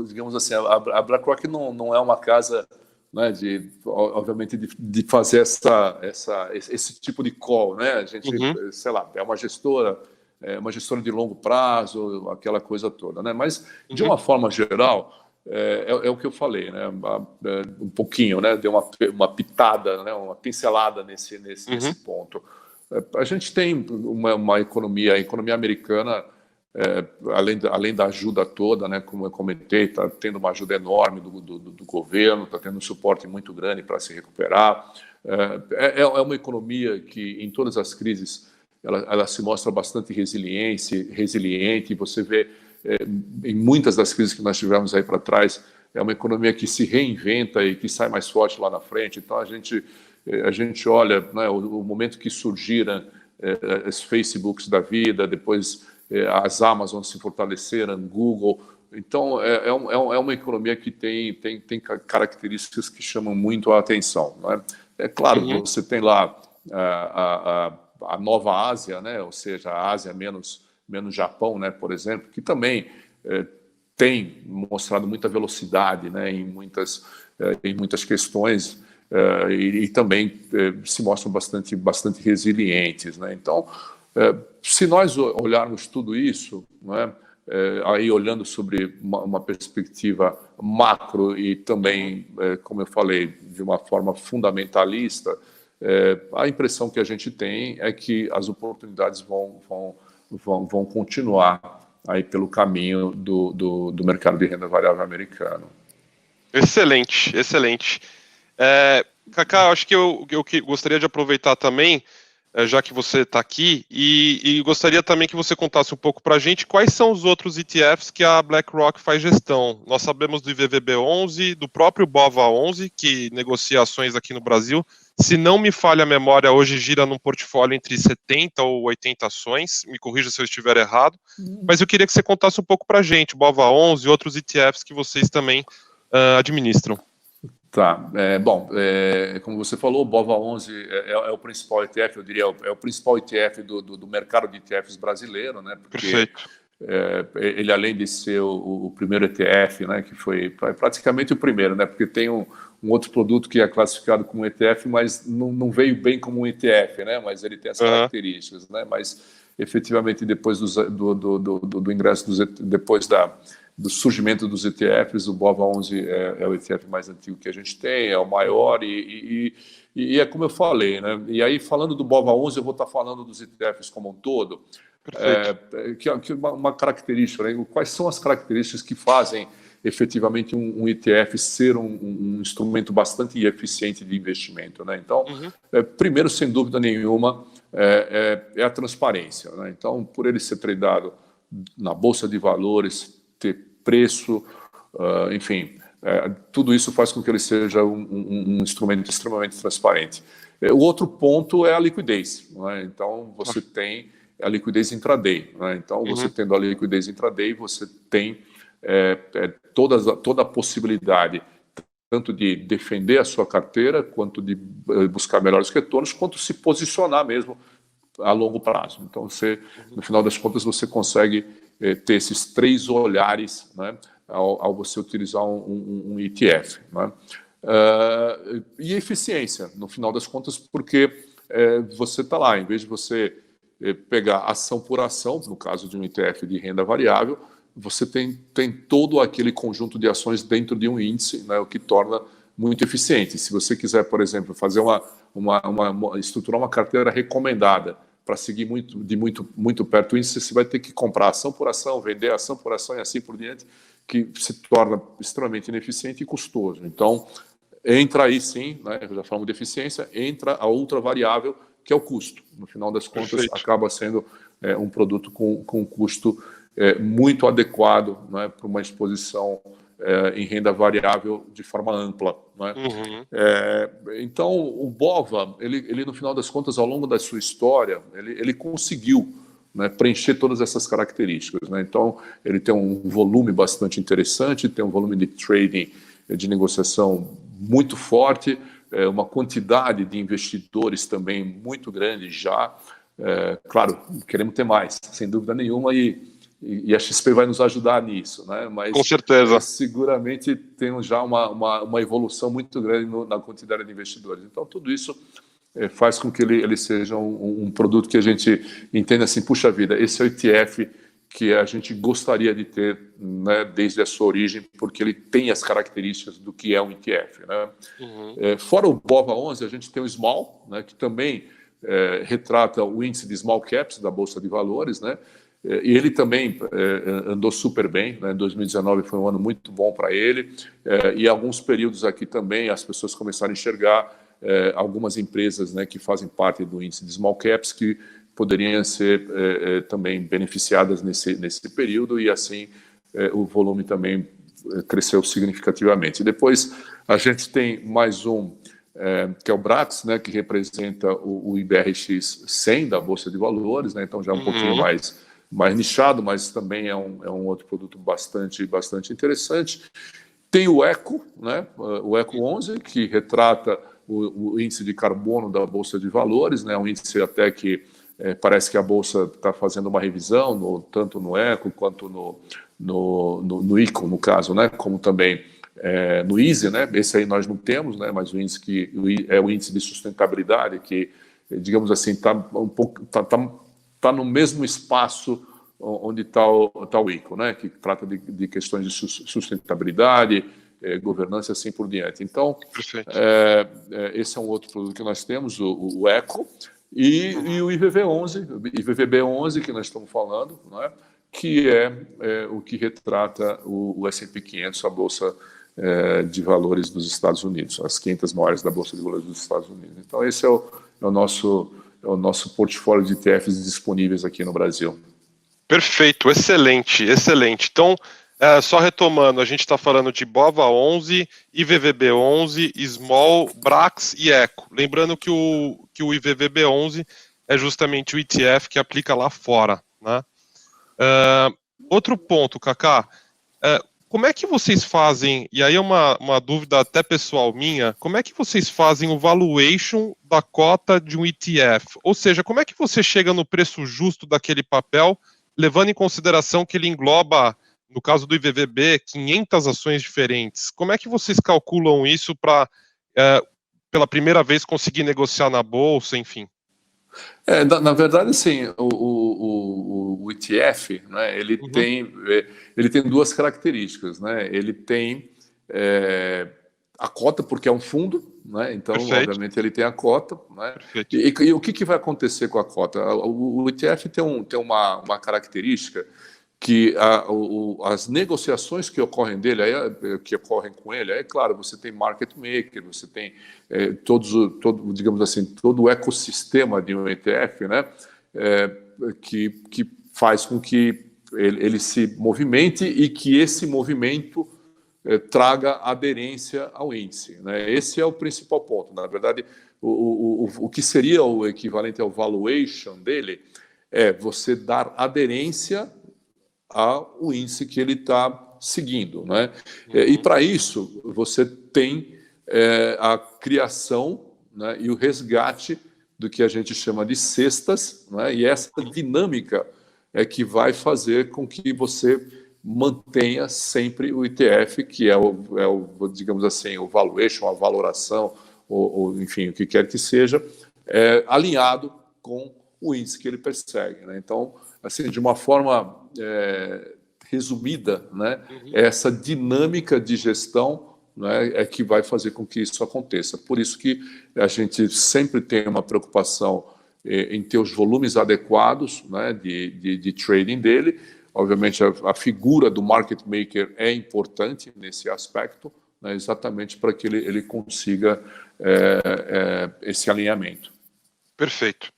digamos assim, a BlackRock não é uma casa, né, obviamente, de fazer esse tipo de call, né? A gente, sei lá, é uma gestora de longo prazo, aquela coisa toda, né? Mas, de uma forma geral, é o que eu falei, né? Um pouquinho, né? Deu uma pitada, né? Uma pincelada nesse ponto. A gente tem uma economia, a economia americana, além da ajuda toda, né? Como eu comentei, está tendo uma ajuda enorme do governo, está tendo um suporte muito grande para se recuperar. É uma economia que, em todas as crises, ela se mostra bastante resiliente. Você vê em muitas das crises que nós tivemos aí para trás, é uma economia que se reinventa e que sai mais forte lá na frente. Então, a gente olha, né, o momento que surgiram as Facebooks da vida, depois as Amazon se fortaleceram, Google. Então, é uma economia que tem características que chamam muito a atenção, não é? É claro, você tem lá a nova Ásia, né? Ou seja, a Ásia menos Japão, né, por exemplo, que também tem mostrado muita velocidade, né, em muitas questões, e também se mostram bastante resilientes, né? Então, se nós olharmos tudo isso, né, aí olhando sobre uma perspectiva macro e também, como eu falei, de uma forma fundamentalista, a impressão que a gente tem é que as oportunidades vão continuar aí pelo caminho do mercado de renda variável americano. Excelente, excelente. Kaká, acho que eu gostaria de aproveitar também, já que você está aqui, e gostaria também que você contasse um pouco para a gente quais são os outros ETFs que a BlackRock faz gestão. Nós sabemos do IVVB11, do próprio BOVA11, que negocia ações aqui no Brasil. Se não me falha a memória, hoje gira num portfólio entre 70 ou 80 ações, me corrija se eu estiver errado, mas eu queria que você contasse um pouco para a gente, BOVA11 e outros ETFs que vocês também administram. Tá, bom, como você falou, o BOVA11 é o principal ETF, eu diria, é o principal ETF do mercado de ETFs brasileiro, né? Porque Perfeito. Ele, além de ser o primeiro ETF, né, que foi praticamente o primeiro, né? Porque tem um outro produto que é classificado como ETF, mas não veio bem como um ETF, né? Mas ele tem as características, né? Mas efetivamente depois do ingresso depois do surgimento dos ETFs, o BOVA11 é o ETF mais antigo que a gente tem, é o maior e é como eu falei, né? E aí, falando do BOVA11, eu vou estar falando dos ETFs como um todo, que é uma característica, né? Quais são as características que fazem efetivamente um ETF ser um instrumento bastante eficiente de investimento, né? Então, primeiro, sem dúvida nenhuma, é a transparência, né? Então, por ele ser tradado na Bolsa de Valores, ter preço, enfim, tudo isso faz com que ele seja um instrumento extremamente transparente. O outro ponto é a liquidez, né? Então, você tem a liquidez intraday, né? Então, você tendo a liquidez intraday, você tem toda a possibilidade tanto de defender a sua carteira, quanto de buscar melhores retornos, quanto se posicionar mesmo a longo prazo. Então, no final das contas, você consegue ter esses três olhares, né, ao você utilizar um ETF, né? E eficiência, no final das contas, porque você está lá, em vez de você pegar ação por ação, no caso de um ETF de renda variável, você tem todo aquele conjunto de ações dentro de um índice, né, o que torna muito eficiente. Se você quiser, por exemplo, fazer estruturar uma carteira recomendada para seguir muito perto o índice, você vai ter que comprar ação por ação, vender ação por ação e assim por diante, que se torna extremamente ineficiente e custoso. Então, entra aí sim, né, já falamos de eficiência, entra a outra variável, que é o custo. No final das contas, perfeito, acaba sendo um produto com custo muito adequado, né, para uma exposição em renda variável de forma ampla, né? Então, o BOVA, ele no final das contas, ao longo da sua história, ele conseguiu, né, preencher todas essas características, né? Então, ele tem um volume bastante interessante, tem um volume de trading, de negociação muito forte, uma quantidade de investidores também muito grande já. Claro, queremos ter mais, sem dúvida nenhuma, e a XP vai nos ajudar nisso, né? Mas com certeza, seguramente temos já uma evolução muito grande na quantidade de investidores. Então, tudo isso faz com que ele seja um produto que a gente entenda assim, puxa vida, esse é o ETF que a gente gostaria de ter, né, desde a sua origem, porque ele tem as características do que é um ETF, né? Fora o BOVA11, a gente tem o Small, né, que também retrata o índice de Small Caps da Bolsa de Valores, né? E ele também andou super bem, né? 2019 foi um ano muito bom para ele, e alguns períodos aqui também as pessoas começaram a enxergar algumas empresas, né, que fazem parte do índice de Small Caps que poderiam ser também beneficiadas nesse período, e assim o volume também cresceu significativamente. E depois a gente tem mais que é o Brax, né, que representa o IBRX 100 da Bolsa de Valores, né? Então já é um pouquinho mais nichado, mas também é um outro produto bastante interessante. Tem o ECO, né, o ECO 11, que retrata o índice de carbono da Bolsa de Valores, né, um índice até que parece que a Bolsa está fazendo uma revisão, tanto no ECO quanto no ICO, no caso, né? Como também no Easy, né? Esse aí nós não temos, né? Mas o índice é o índice de sustentabilidade que, digamos assim, está um pouco tá no mesmo espaço onde está o ICO, né? Que trata de questões de sustentabilidade, governança e assim por diante. Então, esse é um outro produto que nós temos, o ECO, e o IVV11, IVVB11 que nós estamos falando, né? Que é o que retrata o S&P 500, a Bolsa de Valores dos Estados Unidos, as 500 maiores da Bolsa de Valores dos Estados Unidos. Então, esse é o nosso portfólio de ETFs disponíveis aqui no Brasil. Perfeito, excelente, excelente. Então, só retomando, a gente está falando de BOVA11, IVVB11, Small, Brax e Eco. Lembrando que o IVVB11 é justamente o ETF que aplica lá fora, né? Outro ponto, Kaká, como é que vocês fazem, e aí é uma dúvida até pessoal minha, como é que vocês fazem o valuation da cota de um ETF? Ou seja, como é que você chega no preço justo daquele papel, levando em consideração que ele engloba, no caso do IVVB, 500 ações diferentes? Como é que vocês calculam isso para, pela primeira vez, conseguir negociar na bolsa, enfim? Na verdade, sim, o ETF, né, ele tem duas características, né? Ele tem a cota, porque é um fundo, né? Então, Perfeito. obviamente, ele tem a cota, né? E o que vai acontecer com a cota? O ETF tem uma característica que as negociações que ocorrem com ele, claro, você tem market maker, você tem digamos assim, todo o ecossistema de um ETF, né, que faz com que ele se movimente e que esse movimento traga aderência ao índice, né? Esse é o principal ponto. Na verdade, o que seria o equivalente ao valuation dele é você dar aderência ao índice que ele está seguindo, né? E para isso você tem a criação, né, e o resgate do que a gente chama de cestas, né? E essa dinâmica é que vai fazer com que você mantenha sempre o ETF, que é o digamos assim, o valuation, a valoração, ou enfim, o que quer que seja, alinhado com o índice que ele persegue, né? Então, assim, de uma forma resumida, né, essa dinâmica de gestão, né, é que vai fazer com que isso aconteça. Por isso que a gente sempre tem uma preocupação em ter os volumes adequados, né, de trading dele. Obviamente, a figura do market maker é importante nesse aspecto, né, exatamente para que ele consiga esse alinhamento. Perfeito.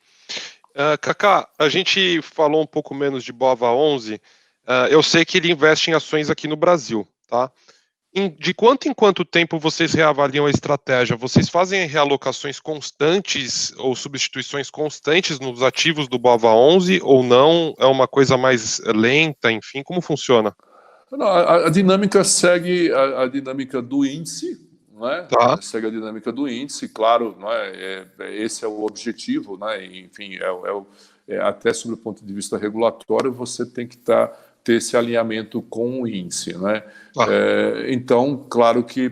Kaká, a gente falou um pouco menos de BOVA11. Eu sei que ele investe em ações aqui no Brasil, tá? De quanto em quanto tempo vocês reavaliam a estratégia? Vocês fazem realocações constantes ou substituições constantes nos ativos do BOVA11 ou não? É uma coisa mais lenta, enfim, como funciona? Não, a dinâmica segue a dinâmica do índice, não é? Tá. Segue a dinâmica do índice, claro, não é? Esse é o objetivo, né? Enfim, até sob o ponto de vista regulatório, você tem que ter esse alinhamento com o índice, né? Então, claro que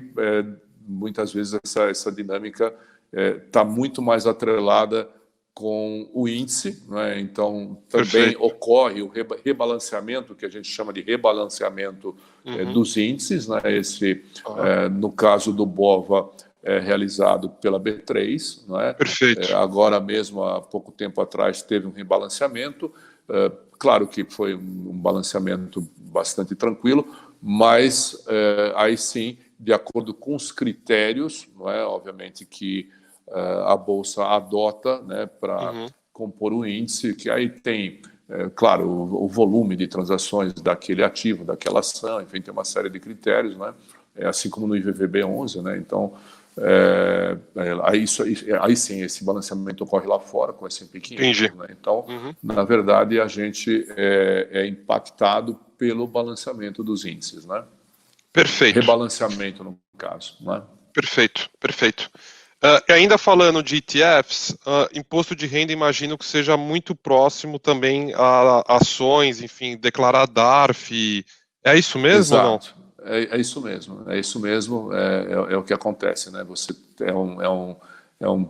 muitas vezes essa dinâmica está muito mais atrelada com o índice, né? Então também ocorre o rebalanceamento, que a gente chama de rebalanceamento dos índices, né? No caso do BOVA, realizado pela B3, né? Perfeito. Agora mesmo, há pouco tempo atrás, teve um rebalanceamento. Claro que foi um balanceamento bastante tranquilo, mas aí sim, de acordo com os critérios, não é? Obviamente que a Bolsa adota, né, para compor o índice, que aí tem, claro, o volume de transações daquele ativo, daquela ação, enfim, tem uma série de critérios, né? Assim como no IVVB11, né? Então, aí sim, esse balanceamento ocorre lá fora com o S&P 500, né? Então, na verdade, a gente é impactado pelo balanceamento dos índices, né? Perfeito. Rebalanceamento, no caso, né? Perfeito, perfeito. Ainda falando de ETFs, imposto de renda imagino que seja muito próximo também a ações, enfim, declarar DARF, É isso mesmo ou não? Exato. É isso mesmo. É isso mesmo. É o que acontece, né? Você é um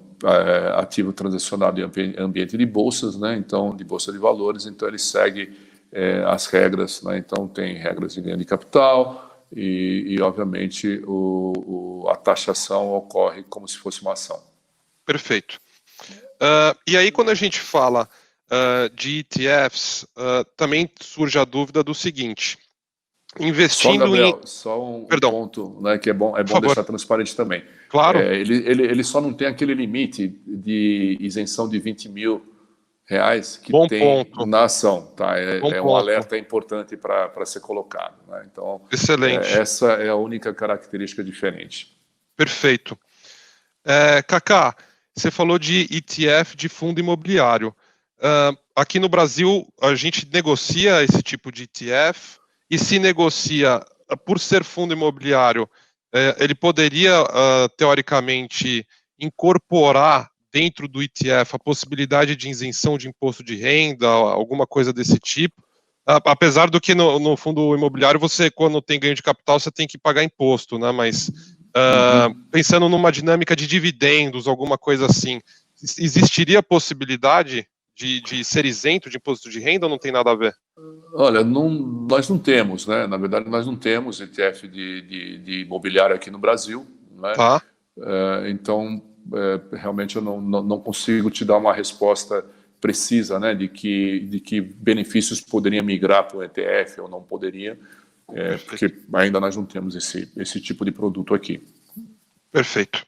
ativo transacionado em ambiente de bolsas, né? Então, de bolsa de valores. Então, ele segue as regras, né? Então, tem regras de ganho de capital e obviamente, a taxação ocorre como se fosse uma ação. Perfeito. E aí, quando a gente fala de ETFs, também surge a dúvida do seguinte: Só, investindo em. Gabriel, só um Perdão, ponto, né, que é bom por favor. deixar transparente também. Claro, Ele só não tem aquele limite de isenção de R$ 20.000 que bom tem ponto, na ação. Tá? bom É um ponto. alerta importante para ser colocado. Né? Então, Excelente, essa é a única característica diferente. perfeito. Kaká, você falou de ETF de fundo imobiliário. Aqui no Brasil, a gente negocia esse tipo de ETF, e se negocia por ser fundo imobiliário, ele poderia, teoricamente, incorporar dentro do ETF a possibilidade de isenção de imposto de renda, alguma coisa desse tipo. Apesar do que no fundo imobiliário, você, quando tem ganho de capital, você tem que pagar imposto, né? Mas pensando numa dinâmica de dividendos, alguma coisa assim, existiria a possibilidade de ser isento de imposto de renda ou não tem nada a ver? Olha, nós não temos, né? Na verdade, nós não temos ETF de imobiliário aqui no Brasil, né? Tá, Então, realmente eu não consigo te dar uma resposta precisa, né, de que benefícios poderiam migrar para o ETF ou não poderia, perfeito. porque ainda nós não temos esse tipo de produto aqui. Perfeito.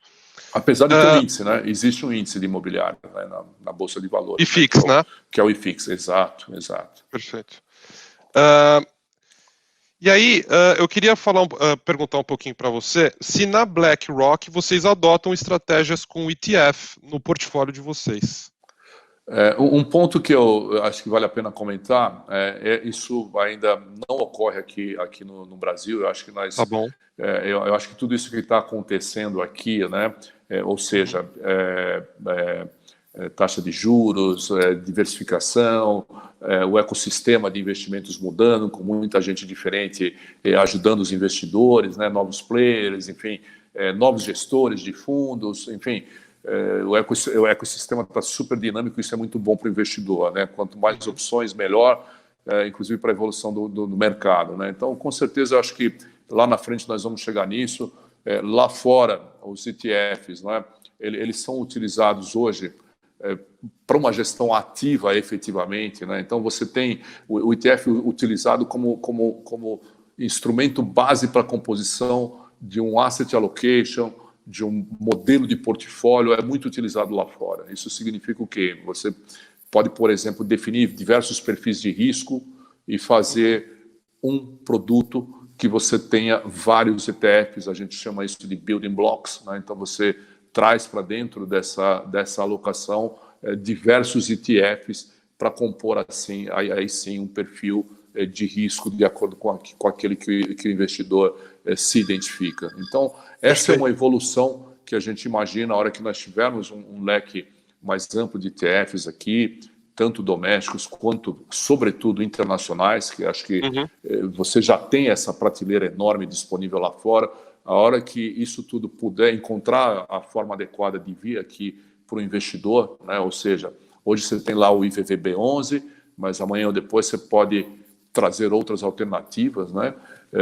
Apesar de ter um índice, né? Existe um índice de imobiliário, né, na Bolsa de Valores, né, IFIX, né? que é o IFIX, exato, exato. Perfeito. E aí, eu queria perguntar um pouquinho para você, se na BlackRock vocês adotam estratégias com ETF no portfólio de vocês. Um ponto que eu acho que vale a pena comentar isso ainda não ocorre aqui no Brasil. Eu acho que Tá bom. eu acho que tudo isso que está acontecendo aqui, né, ou seja, taxa de juros, diversificação, o ecossistema de investimentos mudando, com muita gente diferente ajudando os investidores, né, novos players, enfim, novos gestores de fundos, enfim. O ecossistema está super dinâmico, isso é muito bom para o investidor, né? Quanto mais opções, melhor, inclusive para a evolução do mercado, né? Então, com certeza, eu acho que lá na frente nós vamos chegar nisso. Lá fora, os ETFs, né? Eles são utilizados hoje para uma gestão ativa, efetivamente, né? Então, você tem o ETF utilizado como instrumento base para a composição de um asset allocation, de um modelo de portfólio, é muito utilizado lá fora. Isso significa o quê? Você pode, por exemplo, definir diversos perfis de risco e fazer um produto que você tenha vários ETFs, a gente chama isso de building blocks, né? Então você traz para dentro dessa alocação diversos ETFs para compor assim, aí sim um perfil de risco de acordo com aquele que o investidor se identifica. Então, essa é uma evolução que a gente imagina a hora que nós tivermos um leque mais amplo de ETFs aqui, tanto domésticos quanto, sobretudo, internacionais, que acho que você já tem essa prateleira enorme disponível lá fora. A hora que isso tudo puder encontrar a forma adequada de vir aqui para o investidor, né? Ou seja, hoje você tem lá o IVVB11, mas amanhã ou depois você pode trazer outras alternativas, né?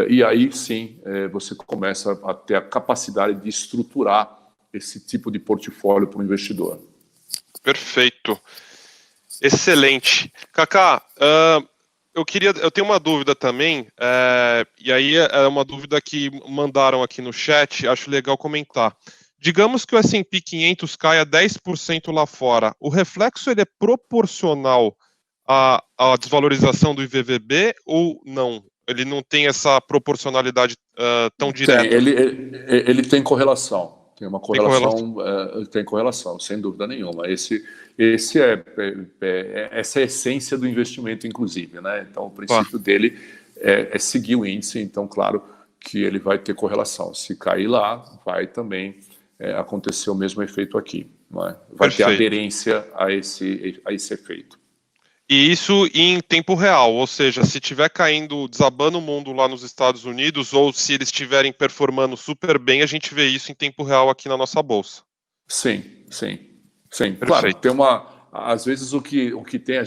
E aí sim você começa a ter a capacidade de estruturar esse tipo de portfólio para o investidor. Perfeito. Excelente. Kaká, eu tenho uma dúvida também, e aí é uma dúvida que mandaram aqui no chat, acho legal comentar. Digamos que o S&P 500 caia 10% lá fora, o reflexo ele é proporcional à desvalorização do IVVB ou não? Ele não tem essa proporcionalidade tão direta? Ele tem correlação. Tem uma Tem correlação? correlação, tem correlação, sem dúvida nenhuma. Essa é a essência do investimento, inclusive, né? Então, o princípio dele é seguir o índice. Então, claro que ele vai ter correlação. Se cair lá, vai também acontecer o mesmo efeito aqui, não é? Vai ter aderência a esse efeito. E isso em tempo real, ou seja, se estiver caindo, desabando o mundo lá nos Estados Unidos, ou se eles estiverem performando super bem, a gente vê isso em tempo real aqui na nossa bolsa. Sim, sim, sim. Claro, tem Perfeito. uma. Às vezes o que tem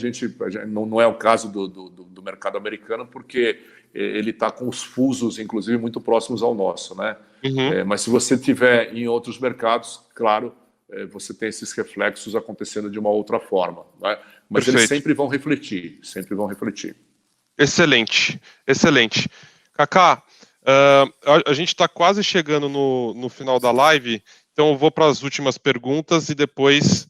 não é o caso do mercado americano, porque ele está com os fusos, inclusive, muito próximos ao nosso, né? Uhum, Mas se você tiver em outros mercados, claro, você tem esses reflexos acontecendo de uma outra forma, né? Mas eles perfeito. sempre vão refletir, sempre vão refletir. Excelente, excelente. Kaká, a gente está quase chegando no final da live, então eu vou para as últimas perguntas e depois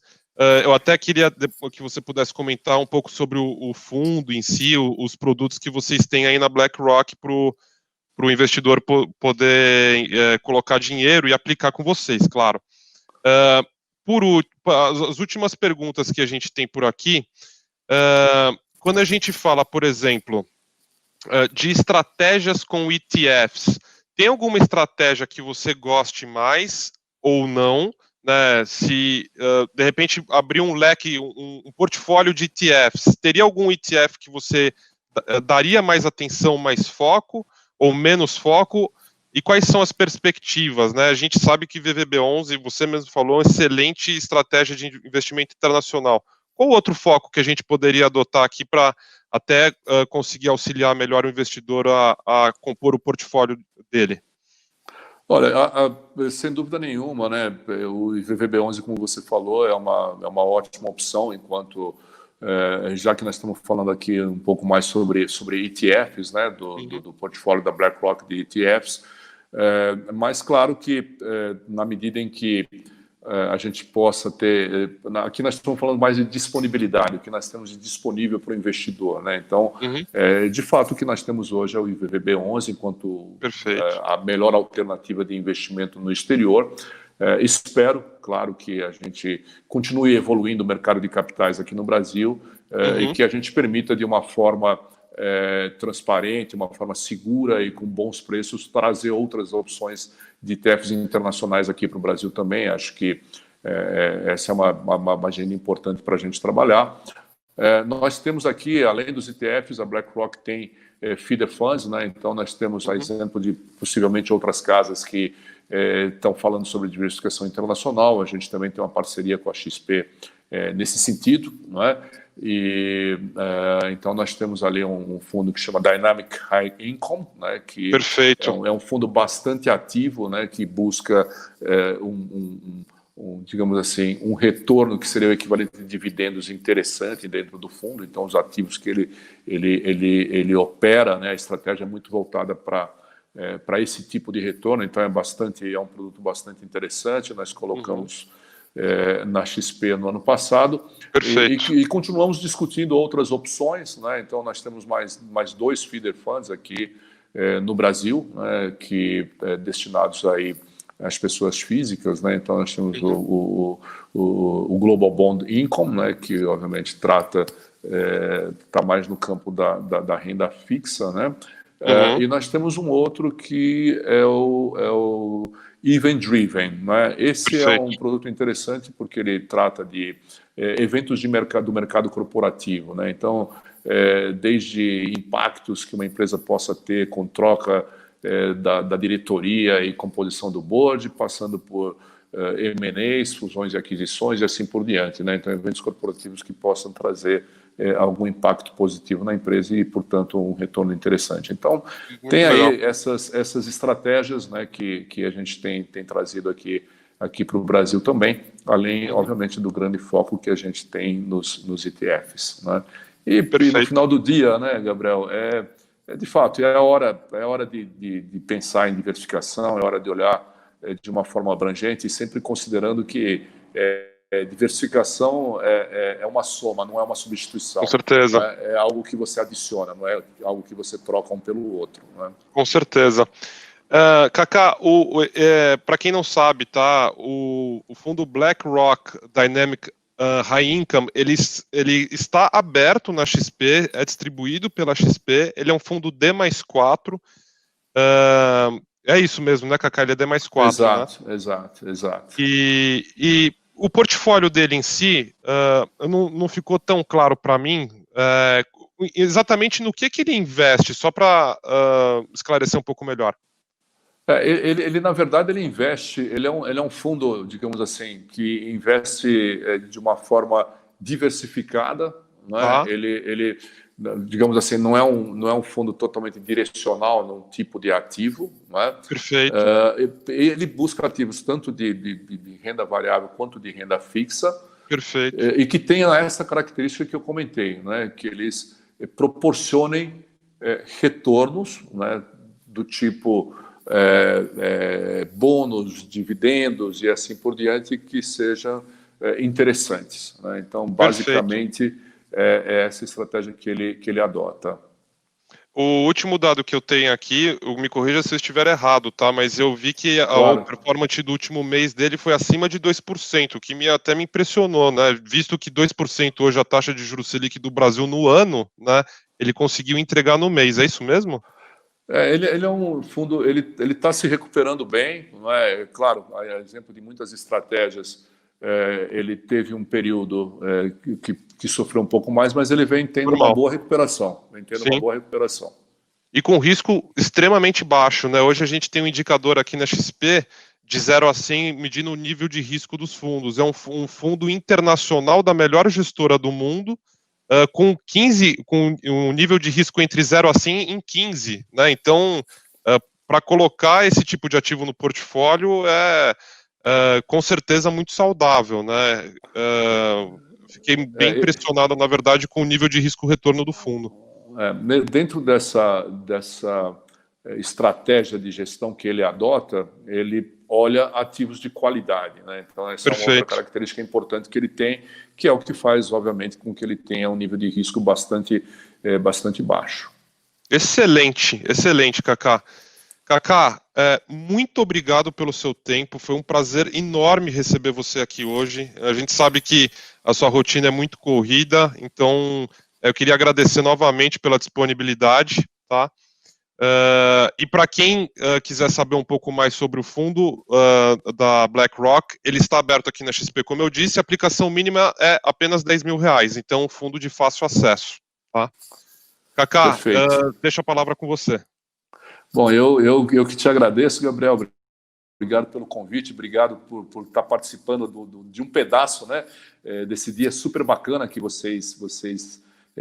eu até queria que você pudesse comentar um pouco sobre o fundo em si, os produtos que vocês têm aí na BlackRock para o investidor poder colocar dinheiro e aplicar com vocês, claro. Uh, as últimas perguntas que a gente tem por aqui, quando a gente fala, por exemplo, de estratégias com ETFs, tem alguma estratégia que você goste mais ou não? Né? Se de repente abrir um leque, um portfólio de ETFs, teria algum ETF que você daria mais atenção, mais foco ou menos foco? E quais são as perspectivas? Né? A gente sabe que VVB11, você mesmo falou, é uma excelente estratégia de investimento internacional. Qual outro foco que a gente poderia adotar aqui para até conseguir auxiliar melhor o investidor a compor o portfólio dele? Olha, sem dúvida nenhuma, né? O IVVB11, como você falou, é uma ótima opção, enquanto, já que nós estamos falando aqui um pouco mais sobre ETFs, né? Uhum. Do portfólio da BlackRock de ETFs, mas claro que na medida em que a gente possa ter. Aqui nós estamos falando mais de disponibilidade, o que nós temos de disponível para o investidor, né? Então, Uhum. de fato, o que nós temos hoje é o IVVB11 enquanto Perfeito. a melhor alternativa de investimento no exterior. Espero, claro, que a gente continue evoluindo o mercado de capitais aqui no Brasil e Uhum. que a gente permita, de uma forma transparente, uma forma segura e com bons preços, trazer outras opções de ETFs internacionais aqui para o Brasil também. Acho que essa é uma agenda importante para a gente trabalhar. Nós temos aqui, além dos ETFs, a BlackRock tem feeder funds, né? Então nós temos a exemplo de possivelmente outras casas que estão falando sobre diversificação internacional. A gente também tem uma parceria com a XP nesse sentido, não é? E então nós temos ali um fundo que chama Dynamic High Income, né? Que Perfeito. é um fundo bastante ativo, né? Que busca digamos assim, um retorno que seria o equivalente de dividendos interessante dentro do fundo. Então, os ativos que ele opera, né, a estratégia é muito voltada para esse tipo de retorno. Então, é um produto bastante interessante. Nós colocamos na XP no ano passado Perfeito. e continuamos discutindo outras opções, né? Então, nós temos mais 2 feeder funds aqui no Brasil, né, que destinados aí as pessoas físicas, né? Então nós temos o Global Bond Income, né? Que obviamente está mais no campo da renda fixa, né? Uhum. E nós temos um outro que é o Event Driven, né? Esse é um Perfeito. produto interessante porque ele trata de eventos do mercado corporativo, né? Então desde impactos que uma empresa possa ter com troca da diretoria e composição do board, passando por M&As, fusões e aquisições e assim por diante, né? Então, eventos corporativos que possam trazer algum impacto positivo na empresa e, portanto, um retorno interessante. Então, tem Muito legal. aí essas estratégias, né, que a gente tem trazido aqui para o Brasil também, além, Uhum. obviamente, do grande foco que a gente tem nos ETFs, né? E no Perfeito. final do dia, né, Gabriel, de fato, é hora de pensar em diversificação, é hora de olhar de uma forma abrangente e sempre considerando que diversificação é uma soma, não é uma substituição. Com certeza. Né? É algo que você adiciona, não é algo que você troca um pelo outro. Né? Com certeza. Kaká, para quem não sabe, tá? O fundo BlackRock Dynamic High Income, ele está aberto na XP, é distribuído pela XP, ele é um fundo D+4. É isso mesmo, né, Kaká? Ele é D+4, né? Exato. E o portfólio dele em si, não ficou tão claro para mim, exatamente no que ele investe, só para esclarecer um pouco melhor. Ele, na verdade, ele investe, ele é um fundo, digamos assim, que investe de uma forma diversificada, né? Tá. Ele, digamos assim, não é um fundo totalmente direcional num tipo de ativo, né? Perfeito. Ele busca ativos tanto de renda variável quanto de renda fixa. Perfeito. E que tenha essa característica que eu comentei, né? Que eles proporcionem retornos, né? Do tipo bônus, dividendos e assim por diante, que sejam interessantes, né? Então, basicamente, é essa estratégia que ele adota. O último dado que eu tenho aqui, me corrija se eu estiver errado, tá? Mas eu vi que Claro. a performance do último mês dele foi acima de 2%, o que até me impressionou, né? Visto que 2% hoje a taxa de juros Selic do Brasil no ano, né? Ele conseguiu entregar no mês, é isso mesmo? Ele é um fundo, ele está se recuperando bem, não é? Claro, a exemplo de muitas estratégias, ele teve um período que sofreu um pouco mais, mas ele vem tendo uma boa recuperação, Sim. E com risco extremamente baixo, né? Hoje a gente tem um indicador aqui na XP de 0 a 100 medindo o nível de risco dos fundos. É um fundo internacional da melhor gestora do mundo, com um nível de risco entre 0 a 100 em 15, né? Então, para colocar esse tipo de ativo no portfólio com certeza muito saudável, né? Fiquei bem impressionado, na verdade, com o nível de risco-retorno do fundo. Dentro dessa estratégia de gestão que ele adota, ele olha ativos de qualidade, né? Então essa é uma outra característica importante que ele tem, que é o que faz, obviamente, com que ele tenha um nível de risco bastante baixo. Excelente, excelente, Kaká. Kaká, muito obrigado pelo seu tempo, foi um prazer enorme receber você aqui hoje. A gente sabe que a sua rotina é muito corrida, então eu queria agradecer novamente pela disponibilidade, tá? E para quem quiser saber um pouco mais sobre o fundo da BlackRock, ele está aberto aqui na XP, como eu disse, a aplicação mínima é apenas R$10.000, então um fundo de fácil acesso, tá? Kaká, deixo a palavra com você. Bom, eu que te agradeço, Gabriel. Obrigado pelo convite, obrigado por estar participando de um pedaço, né, desse dia super bacana que vocês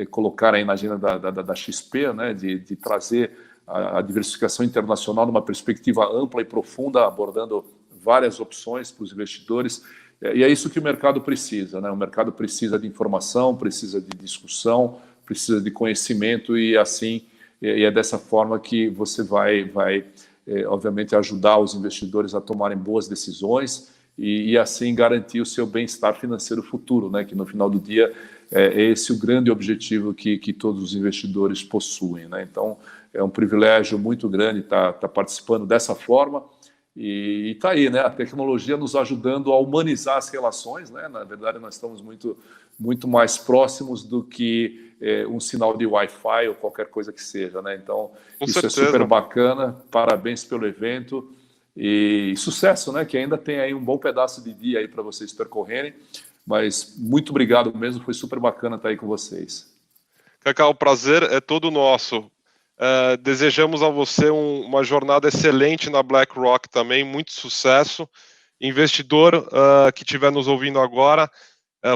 colocaram aí na agenda da XP, né, de trazer a diversificação internacional numa perspectiva ampla e profunda, abordando várias opções para os investidores. E é isso que o mercado precisa, né? O mercado precisa de informação, precisa de discussão, precisa de conhecimento e assim, e é dessa forma que você vai obviamente, ajudar os investidores a tomarem boas decisões e assim garantir o seu bem-estar financeiro futuro, né? Que no final do dia é esse o grande objetivo que todos os investidores possuem, né? Então, é um privilégio muito grande estar participando dessa forma e está aí, né? A tecnologia nos ajudando a humanizar as relações, né? Na verdade, nós estamos muito mais próximos do que um sinal de Wi-Fi ou qualquer coisa que seja, né? Então, isso é super bacana, parabéns pelo evento e sucesso, né? Que ainda tem aí um bom pedaço de dia aí para vocês percorrerem, mas muito obrigado mesmo, foi super bacana estar aí com vocês. Kaká, o prazer é todo nosso. Desejamos a você uma jornada excelente na BlackRock também, muito sucesso. Investidor que estiver nos ouvindo agora,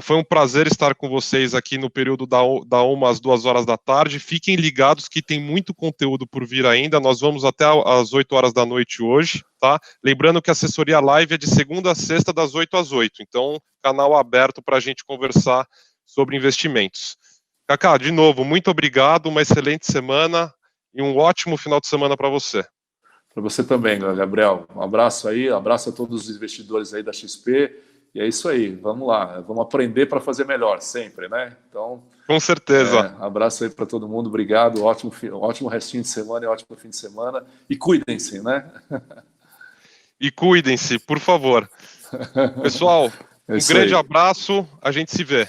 foi um prazer estar com vocês aqui no período da 1 às 2 horas da tarde. Fiquem ligados que tem muito conteúdo por vir ainda. Nós vamos até às 8 horas da noite hoje, tá? Lembrando que a assessoria live é de segunda a sexta, das 8 às 8. Então, canal aberto para a gente conversar sobre investimentos. Kaká, de novo, muito obrigado, uma excelente semana e um ótimo final de semana para você. Para você também, Gabriel. Um abraço aí, abraço a todos os investidores aí da XP. E é isso aí, vamos lá, vamos aprender para fazer melhor sempre, né? Então, com certeza. Abraço aí para todo mundo, obrigado, ótimo restinho de semana e ótimo fim de semana. E cuidem-se, né? E cuidem-se, por favor. Pessoal, um grande abraço, a gente se vê.